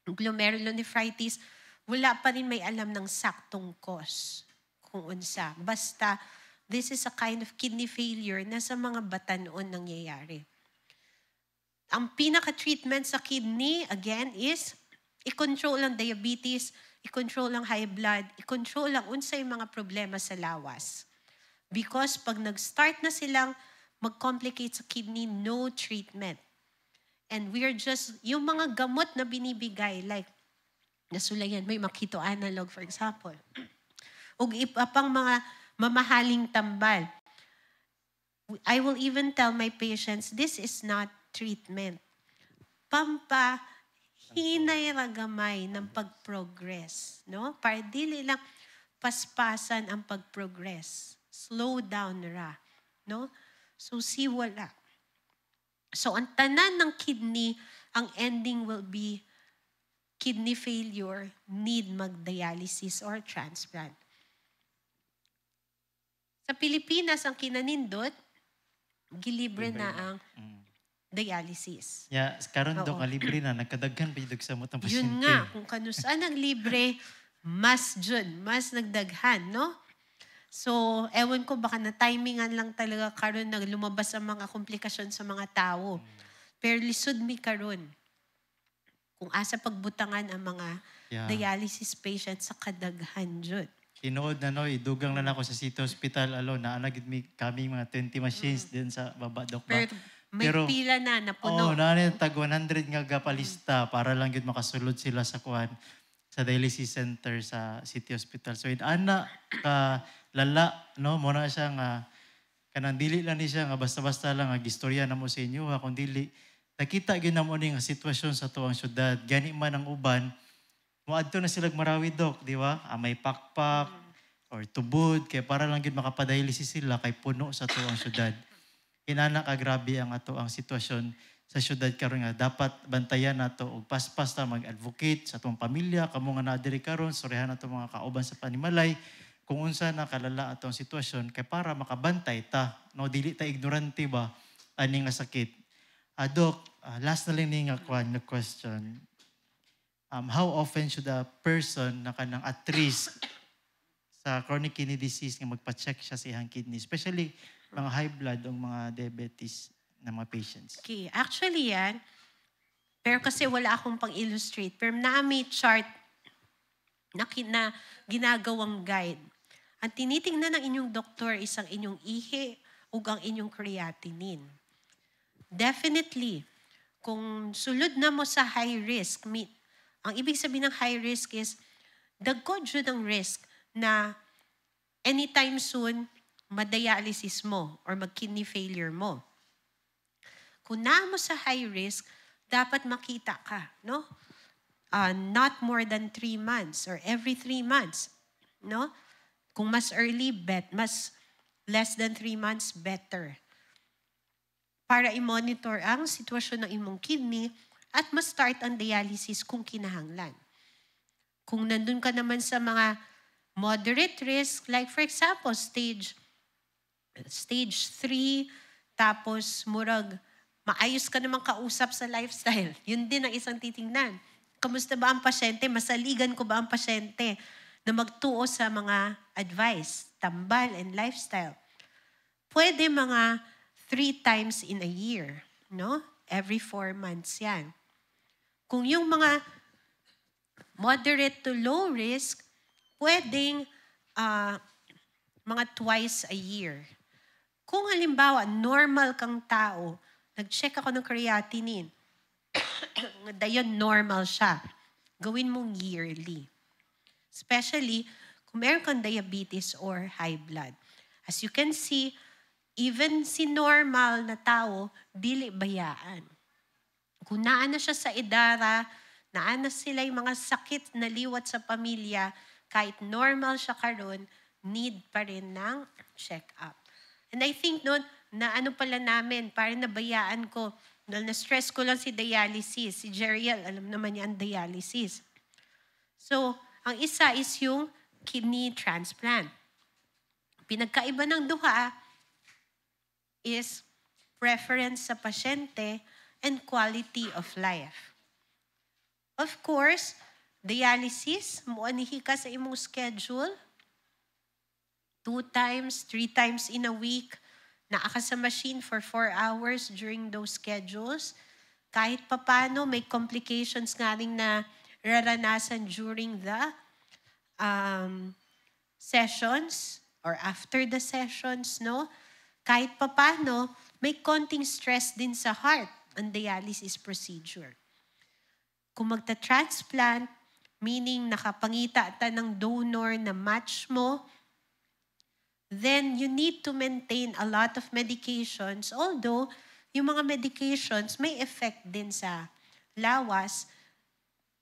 glomerulonephritis, wala pa rin may alam ng saktong cause kung unsa. Basta, this is a kind of kidney failure na sa mga bata noon nangyayari. Ang pinaka-treatment sa kidney, again, is i-control ang diabetes, i-control ang high blood, i-control ang unsay mga problema sa lawas. Because pag nag-start na silang mag-complicate sa kidney, no treatment. And we're just, yung mga gamot na binibigay, like, nasulayan, may makito analog, for example. O iba pang mga mamahaling tambal. I will even tell my patients, this is not treatment. Hinay ragamay ng pag-progress. No? Para dili lang paspasan ang pag-progress. Slow down ra. No? So, wala. So, ang tanan ng kidney, ang ending will be kidney failure, need mag-dialysis or transplant. Sa Pilipinas, ang kinanindot, gilibre na ang dialysis. Yeah, karon do ka libre na nagkadaghan pa jud sa mutang pasyente. Yun nga, kung kanusan ang libre, mas nagdaghan, no? So, ewan ko baka na timingan lang talaga karon na lumabas ang mga komplikasyon sa mga tao. Pero lisod mi karon. Kung asa pagbutangan ang mga dialysis patients sa kadaghan jud. Tinuod na no, idugang na nako sa City Hospital alone na anagid mi kaming mga 20 machines din sa baba dok ba. Pero may pila na napuno. Oo, tag 100 nga gapalista para lang yun makasulod sila sa kuan sa dialysis center sa City Hospital. So ana ka lala no mo na siya nga kanang dili lang ni siya nga basta-basta lang nga gistorya na mo sa inyo ha kun dili nakita gyud namo ni nga sitwasyon sa tuwang syudad. Gani man ang uban moadto na sila Marawi dok, di ba? May pakpak or tubod kay para lang gyud makapadialysis sila kay puno sa tuwang syudad. Inana ka grabe ang ato ang sitwasyon sa syudad karon nga dapat bantayan nato og paspas ta mag-advocate sa atong pamilya kamo nga naa diri karon sorihan nato mga kauban sa panimalay kung unsa na kalala atong sitwasyon kay para makabantay ta no dili ta ignorante ba ani nga sakit. Doc, last na lang ni nga question. How often should a person na kanang at risk sa chronic kidney disease nga magpa-check siya sa iyang kidney, especially mga high blood o mga diabetes na mga patients? Okay, actually yan, pero kasi wala akong pang-illustrate, pero naami chart na ginagawang guide. Ang tinitingnan ng inyong doktor is ang inyong ihi o ang inyong creatinine. Definitely, kung sulod na mo sa high risk, ang ibig sabihin ng high risk is, dagko jud ang risk na anytime soon, madialysis mo or mag-kidney failure mo. Kung naa mo sa high risk, dapat makita ka, no? Not more than 3 months or every 3 months, no? Kung mas early, mas less than 3 months, better. Para i-monitor ang sitwasyon ng imong kidney at ma-start ang dialysis kung kinahanglan. Kung nandun ka naman sa mga moderate risk, like for example, stage 3, tapos murag, maayos ka naman kausap sa lifestyle. Yun din ang isang titingnan. Kamusta ba ang pasyente? Masaligan ko ba ang pasyente na magtuo sa mga advice, tambal, and lifestyle? Pwede mga 3 times in a year, no? Every 4 months yan. Kung yung mga moderate to low risk, pwedeng mga twice a year. Kung halimbawa, normal kang tao, nag-check ako ng creatinine, dayon normal siya, gawin mong yearly. Especially kung meron kang diabetes or high blood. As you can see, even si normal na tao, dili bayaan. Kung naan na siya sa edara Naana sila yung mga sakit na liwat sa pamilya, kahit normal siya karon, need pa rin ng check-up. And I think noon, na ano pala namin, parang nabayaan ko, na-stress ko lang si dialysis. Si Jeriel, alam naman niya ang dialysis. So, ang isa is yung kidney transplant. Pinagkaiba ng duha is preference sa pasyente and quality of life. Of course, dialysis, muanihi ka sa imong schedule, 2 times, 3 times in a week, naa ka sa machine for 4 hours during those schedules. Kahit papano, may complications nga rin na raranasan during the sessions or after the sessions, no? Kahit papano, may konting stress din sa heart ang dialysis procedure. Kung magta-transplant, meaning nakapangita ta ng donor na match mo, then you need to maintain a lot of medications. Although, yung mga medications may effect din sa lawas,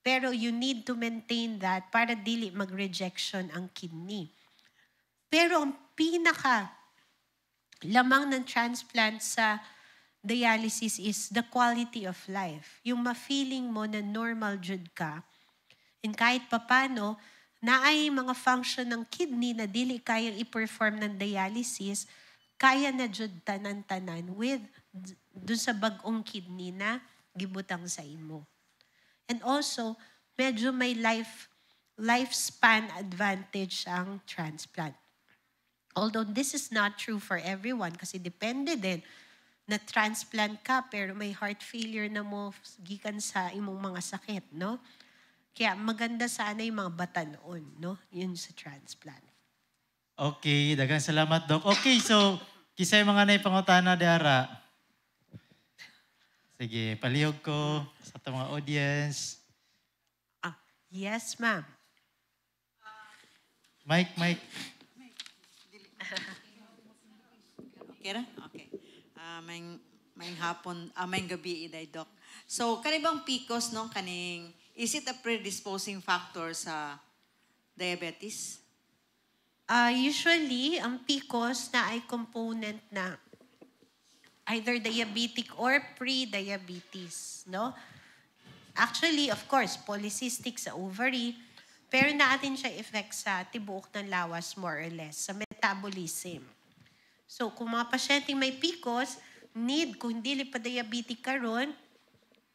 pero you need to maintain that para dili mag-rejection ang kidney. Pero ang lamang ng transplant sa dialysis is the quality of life. Yung ma-feeling mo na normal jud ka. And kahit papano, na ay mga function ng kidney na dili kayang i-perform ng dialysis, kaya na jud tanan-tanan with dun sa bagong kidney na gibutang sa imo. And also, medyo may lifespan advantage ang transplant. Although this is not true for everyone kasi depende din na transplant ka pero may heart failure na mo gikan sa imong mga sakit, no? Kaya maganda sana yung mga bata noon, no? Yun sa transplant. Okay, daghang salamat, Doc. Okay, so, kisay mga naipangutana diara. Sige, palihog ko sa itong mga audience. Yes, ma'am. Mike. Okay ra? Okay. May hapon, may gabi iday, Doc. So, kanibang PCOS, no? Is it a predisposing factor sa diabetes? Usually, ang PCOS na ay component na either diabetic or pre-diabetes, no? Actually, of course, polycystic sa ovary, pero naatin siya effect sa tibuok ng lawas more or less, sa metabolism. So, kung mga pasyenteng may PCOS, kung hindi pa diabetic karon,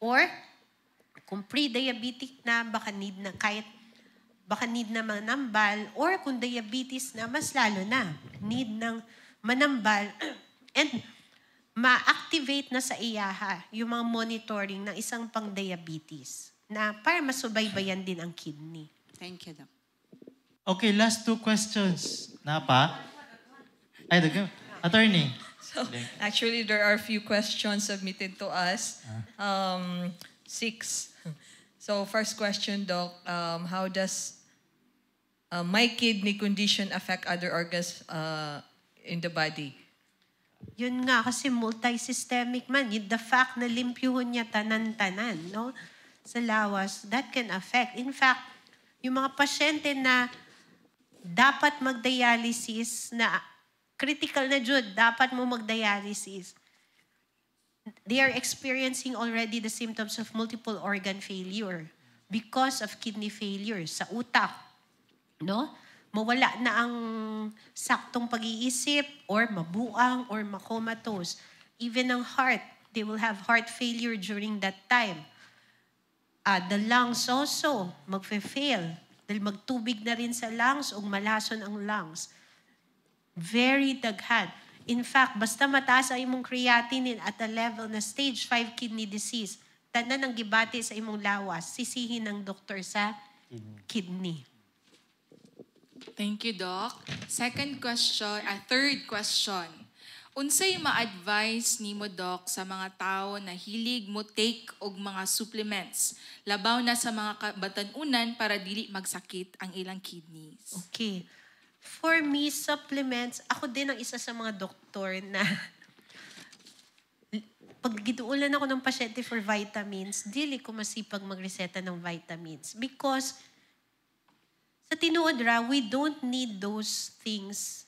or kung pre-diabetic na, baka need na manambal, or kung diabetes na, mas lalo na, need ng manambal, and ma-activate na sa iyaha yung mga monitoring ng isang pang-diabetes na para masubaybayan din ang kidney. Thank you, Doc. Okay, last 2 questions. Napa? Ay, attorney. So, actually, there are a few questions submitted to us. 6. So, first question, Doc, how does my kidney condition affect other organs in the body? Yun nga, kasi multi-systemic man. The fact na limpyuhon niya tanan-tanan, no? Sa lawas, that can affect. In fact, yung mga pasyente na dapat mag-dialysis, na critical na jud, dapat mo mag-dialysis, they are experiencing already the symptoms of multiple organ failure because of kidney failure sa utak, no? Mawala na ang saktong pag-iisip or mabuang or makomatose. Even ang heart, they will have heart failure during that time. The lungs also, magfe-fail. Dahil magtubig na rin sa lungs o malason ang lungs. Very daghan. In fact, basta mataas ang imong creatinine at a level na stage 5 kidney disease, tanan ang gibati sa imong lawas, sisihin ng doktor sa kidney. Thank you, Doc. Third question. Unsay ma-advise nimo, Doc, sa mga tao na hilig mo take og mga supplements, labaw na sa mga kabatanunan para dili magsakit ang ilang kidneys? Okay. For me, supplements, ako din ang isa sa mga doktor na pag giduulan ako ng pasyente for vitamins, dili ko masipag magreseta ng vitamins. Because sa tinuod ra, we don't need those things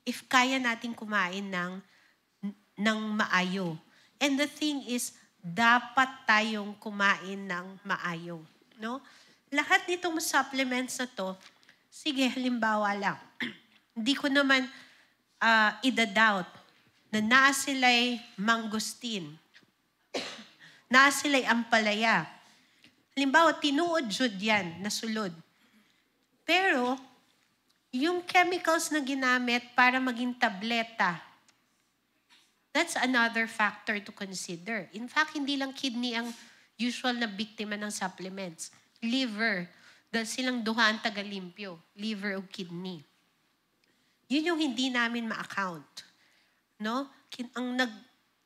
if kaya nating kumain ng maayo. And the thing is, dapat tayong kumain ng maayo. No? Lahat nitong supplements na to, sige, halimbawa lang, hindi ko naman ida-doubt na naa sila'y mangustin, naa sila'y ampalaya. Halimbawa, tinuod jud yan, nasulod. Pero, yung chemicals na ginamit para maging tableta, that's another factor to consider. In fact, hindi lang kidney ang usual na biktima ng supplements. Liver, dahil silang duha ang tagalimpyo, liver o kidney. Yun yung hindi namin ma-account. No?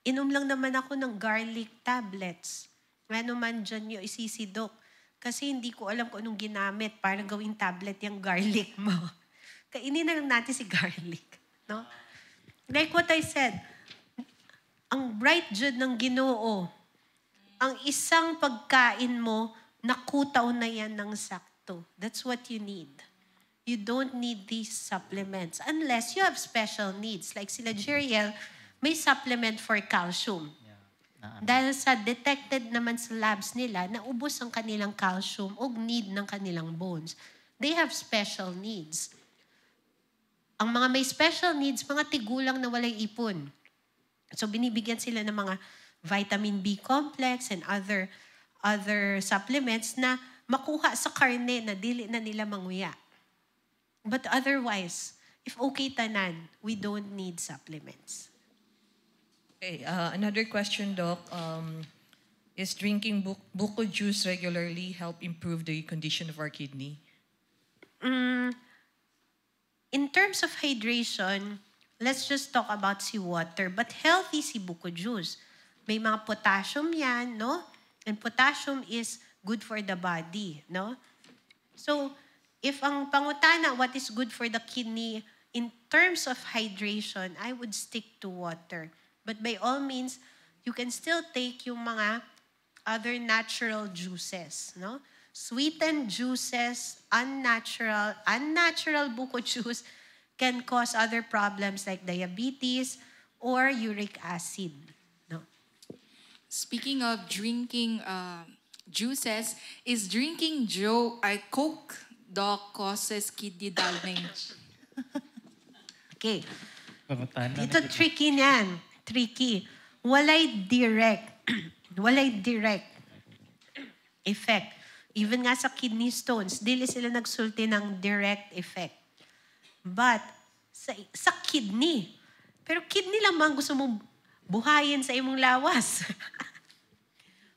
Inom lang naman ako ng garlic tablets. Ano man dyan yung isisidok. Kasi hindi ko alam kung anong ginamit para gawing tablet yung garlic mo. Kainin na lang natin si garlic. No? Like what I said, ang bright jud ng Ginoo, ang isang pagkain mo, nakutaw na yan ng sakto. That's what you need. You don't need these supplements unless you have special needs. Like sila Jeriel, may supplement for calcium. Dahil sa detected naman sa labs nila, naubos ang kanilang calcium o need ng kanilang bones. They have special needs. Ang mga may special needs, mga tigulang na walay ipon. So binibigyan sila ng mga vitamin B complex and other supplements na makuha sa karne na dili na nila manguya. But otherwise, if okay tanan, we don't need supplements. Okay, another question, Doc. Is drinking buko juice regularly help improve the condition of our kidney? In terms of hydration, let's just talk about seawater. But healthy si buko juice. May mga potassium yan, no? And potassium is good for the body, no? So, if ang pangutana, what is good for the kidney, in terms of hydration, I would stick to water. But by all means, you can still take yung mga other natural juices, no? Sweetened juices, unnatural buko juice can cause other problems like diabetes or uric acid, no? Speaking of drinking juices, is drinking Coke, Doc, causes kidney damage? Okay. Pangutana Ito na kita. tricky niyan. Tricky. Walay direct effect. Even nga sa kidney stones, dili sila nagsulti ng direct effect. But, sa kidney, pero kidney lang bang gusto mong buhayin sa imong lawas?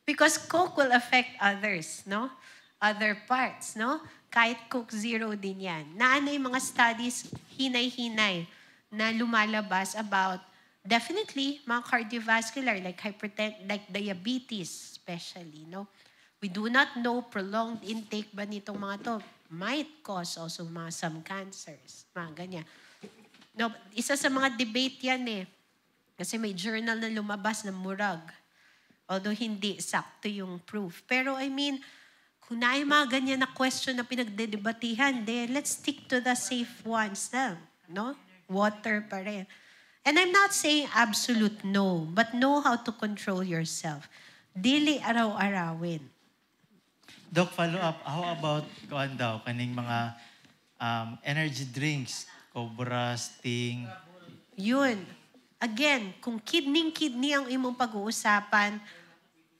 Because Coke will affect others, no? Other parts, no? Kahit Coke Zero din yan. Naano yung mga studies, hinay-hinay, na lumalabas about definitely mga cardiovascular like like diabetes especially, no? We do not know prolonged intake ba nitong mga to might cause also some cancers, mga ganyan. No, isa sa mga debate yan eh. Kasi may journal na lumabas na murag. Although hindi sakto yung proof. Pero I mean, kung na yung mga ganyan na question na pinagdedebatihan, let's stick to the safe ones na, no? Water pa rin. And I'm not saying absolute no, but know how to control yourself. Dili araw-arawin. Doc, follow up, how about kaning mga energy drinks, Cobra, Sting? Yun. Again, kung kidney ang imong pag-uusapan,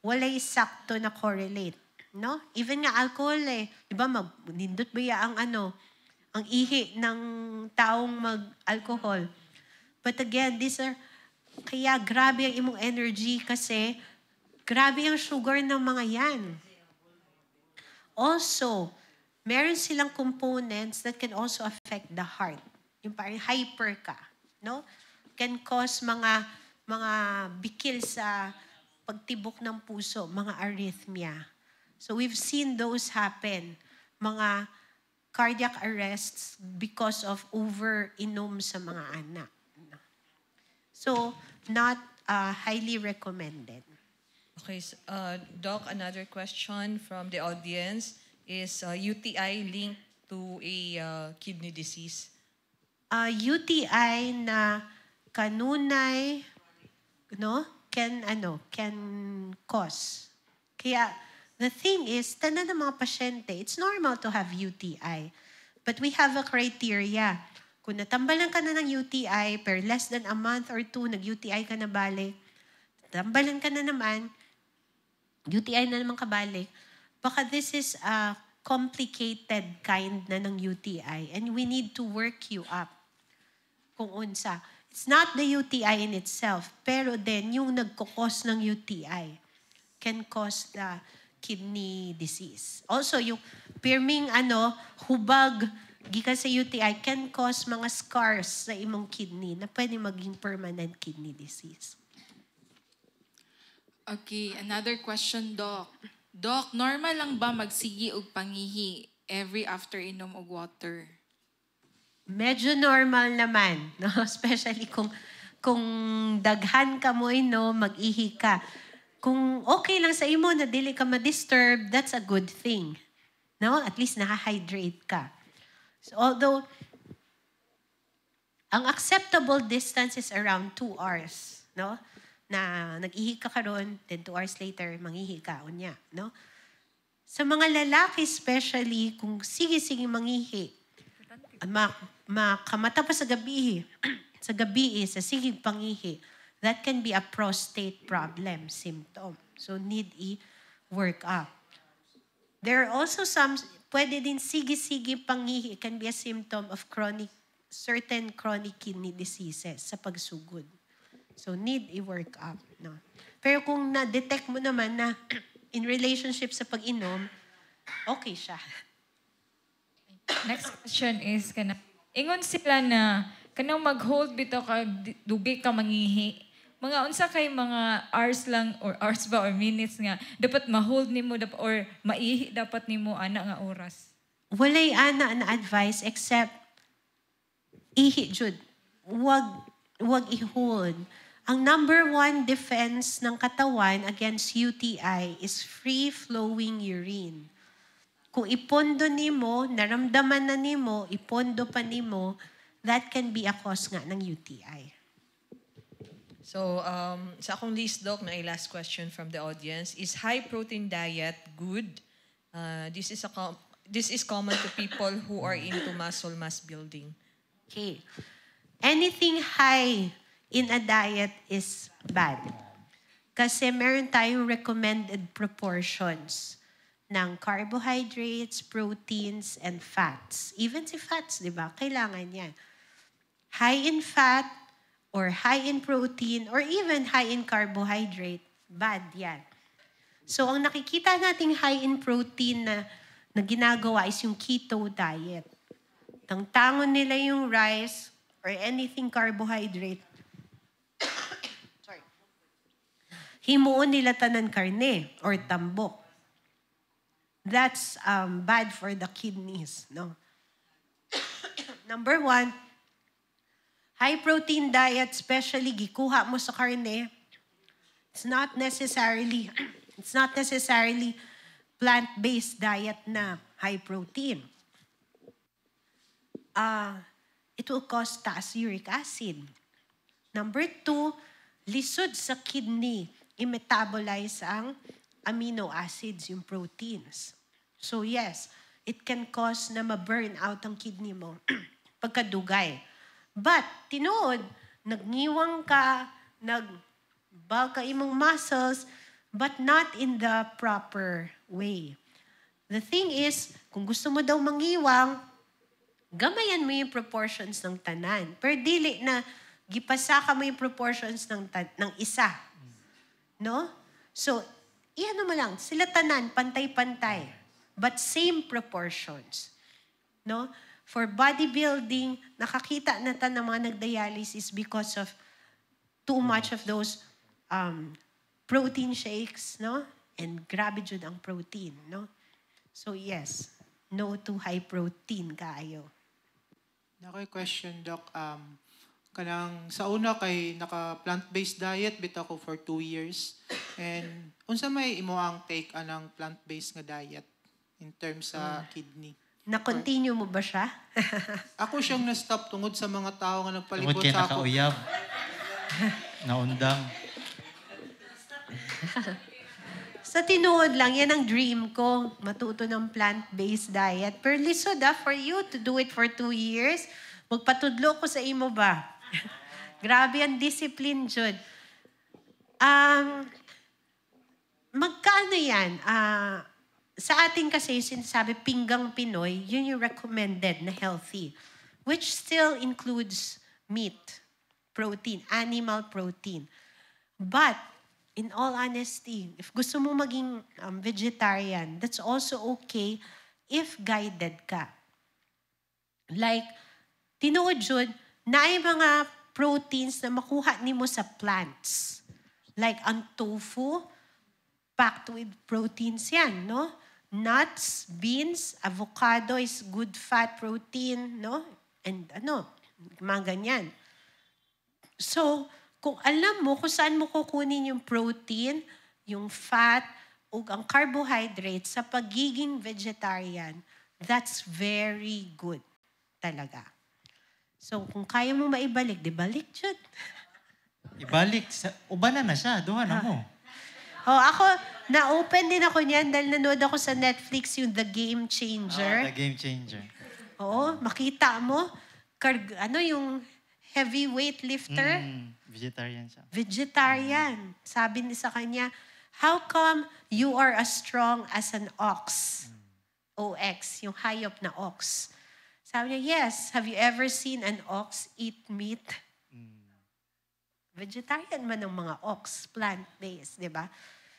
walay sakto na correlate. No? Even nga alcohol eh. Diba, nindot ba ang ang ihi ng taong mag-alcohol. But again, kaya grabe ang imong energy kasi grabe ang sugar ng mga yan. Also, meron silang components that can also affect the heart. Yung parang hyper ka, no? Can cause mga bikil sa pagtibok ng puso, mga arrhythmia. So we've seen those happen. Mga cardiac arrests because of over-inom sa mga anak. So, not highly recommended. Okay, Doc, another question from the audience is UTI linked to a kidney disease? UTI na kanunay, no, can cause. Kaya the thing is, tanan ng mga pasyente, it's normal to have UTI. But we have a criteria. Kung natambalan ka na ng UTI per less than a month or 2, nag-UTI ka na balik, tambalan ka na naman, UTI na naman kabalik, baka this is a complicated kind na ng UTI and we need to work you up kung unsa. It's not the UTI in itself, pero then yung nagkukos ng UTI can cause the kidney disease. Also, yung pirming hubag gikan sa UTI can cause mga scars sa imong kidney na pwede maging permanent kidney disease. Okay, another question, Doc. Doc, normal lang ba magsigi og pangihi every after inom og water? Medyo normal naman, no? Especially kung daghan ka mo mag-ihi ka. Kung okay lang sa imo na dili ka ma-disturb, that's a good thing. No? At least naka-hydrate ka. So, although ang acceptable distance is around 2 hours, no? Na nag-ihi ka karon, then 2 hours later mangihi ka unya, no? Sa mga lalaki especially kung sige-sige mangihi, makamata pa sa gabi, sa sige pangihi, that can be a prostate problem symptom. So need i-work up. There are also some, pwede din sige-sige pangihi, it can be a symptom of certain chronic kidney diseases sa pagsugod. So need i-work up. No? Pero kung na-detect mo naman na in relationship sa pag-inom, okay siya. Next question is, ingon sila na kanang mag-hold bitaw ka dugay ka mangihi. Mga unsa kay mga hours lang or hours ba or minutes nga dapat ma-hold nimo or maihi dapat nimo ana nga oras? Walay ana na advice except ihi jud. Wag i-hold. Ang number 1 defense ng katawan against UTI is free-flowing urine. Kung ipondo nimo, naramdaman na nimo, ipondo pa nimo, that can be a cause nga ng UTI. So, sa akong list, Doc, na last question from the audience, is high-protein diet good? This is common to people who are into muscle mass building. Okay. Anything high in a diet is bad. Kasi meron tayong recommended proportions ng carbohydrates, proteins, and fats. Even si fats, di ba? Kailangan yan. High in fat, or high in protein, or even high in carbohydrate, bad yan. So, ang nakikita nating high in protein na ginagawa is yung keto diet. Tangtangon nila yung rice or anything carbohydrate. Sorry. Himuon nila tanan karne or tambok. That's bad for the kidneys, no? Number 1, high-protein diet, especially gikuha mo sa karne, it's not necessarily plant-based diet na high protein. It will cause taas uric acid. Number 2, lisod sa kidney, i-metabolize ang amino acids, yung proteins. So yes, it can cause na ma-burn out ang kidney mo pagkadugay. But, tinuod, nagngiwang ka, nagbal ka imong muscles, but not in the proper way. The thing is, kung gusto mo daw mangiwang, gamayan mo yung proportions ng tanan. Pero dili na gipasa ka mo yung proportions ng isa. No? So, iyan mo lang, sila tanan, pantay-pantay. But same proportions. No? For bodybuilding, nakakita na ta ng mga nagdialysis because of too much of those protein shakes, no? And grabe jud ang protein, no? So yes, no to high protein kaayo. Nakoy question, Doc. Kanang sa una kay naka plant-based diet bitaw ko for 2 years. And unsa may imo ang take anang plant-based nga diet in terms sa kidney? Na-continue mo ba siya? Ako siyang na-stop tungod sa mga tao nga Tungod nagpalibot kay sa ako. nakauyab. Naundang. Sa tinuod lang, yan ang dream ko, matuto ng plant-based diet. Pero lisod for you to do it for 2 years, magpatudlo ko sa imo ba? Grabe ang discipline, Jud. Magkano yan? Sa atin kasi sinasabi, pinggang Pinoy, yun yung recommended na healthy, which still includes meat, protein, animal protein. But, in all honesty, if gusto mo maging vegetarian, that's also okay if guided ka. Like, tinuod yun, na ay mga proteins na makuha nimo sa plants. Like, ang tofu, packed with proteins yan, no? Nuts, beans, avocado is good fat protein, no? And mga ganyan. So, kung alam mo kung saan mo kukunin yung protein, yung fat, o ang carbohydrates sa pagiging vegetarian, that's very good talaga. So, kung kaya mo maibalik, di balik, Jud. Ibalik. Ubanan na siya. Duha na mo. Ako, na-open din ako niyan dahil nanood ako sa Netflix yung The Game Changer. The game changer. Oo, makita mo, yung heavyweight lifter, Vegetarian siya. vegetarian. Sabi ni sa kanya, how come you are as strong as an ox? OX, yung hayop na ox. Sabi niya, yes. Have you ever seen an ox eat meat? Vegetarian man ng mga ox, plant-based, di ba?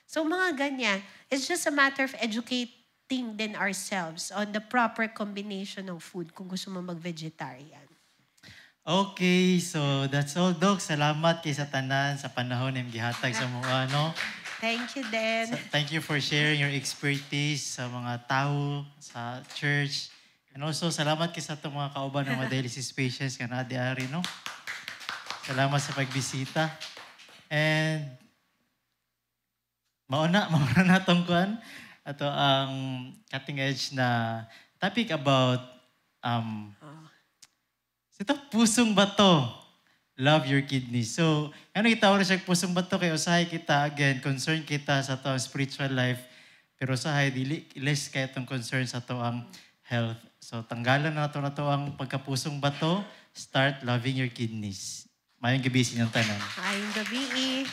So mga ganyan, it's just a matter of educating din ourselves on the proper combination of food kung gusto mo mag-vegetarian. Okay, so that's all, Doc. Salamat kay sa tanan sa panahon ng gihatag sa mga Thank you, Dan. Thank you for sharing your expertise sa mga tao, sa church. And also, salamat kay sa itong mga kauban ng mga dialysis patients ka na diari, no? Salamat sa pagbisita. And mauna na itong kuhan. Ito ang cutting edge na topic about ito, pusong bato. Love your kidneys. So, ano itawag na siya pusong bato kay usahay kita, again, concern kita sa to ang spiritual life, pero usahay, less kaya itong concern sa to ang health. So, tanggalan na to ang pagkapusong bato, start loving your kidneys. Mayong gabi sa inyong tanan. Ayong gabi.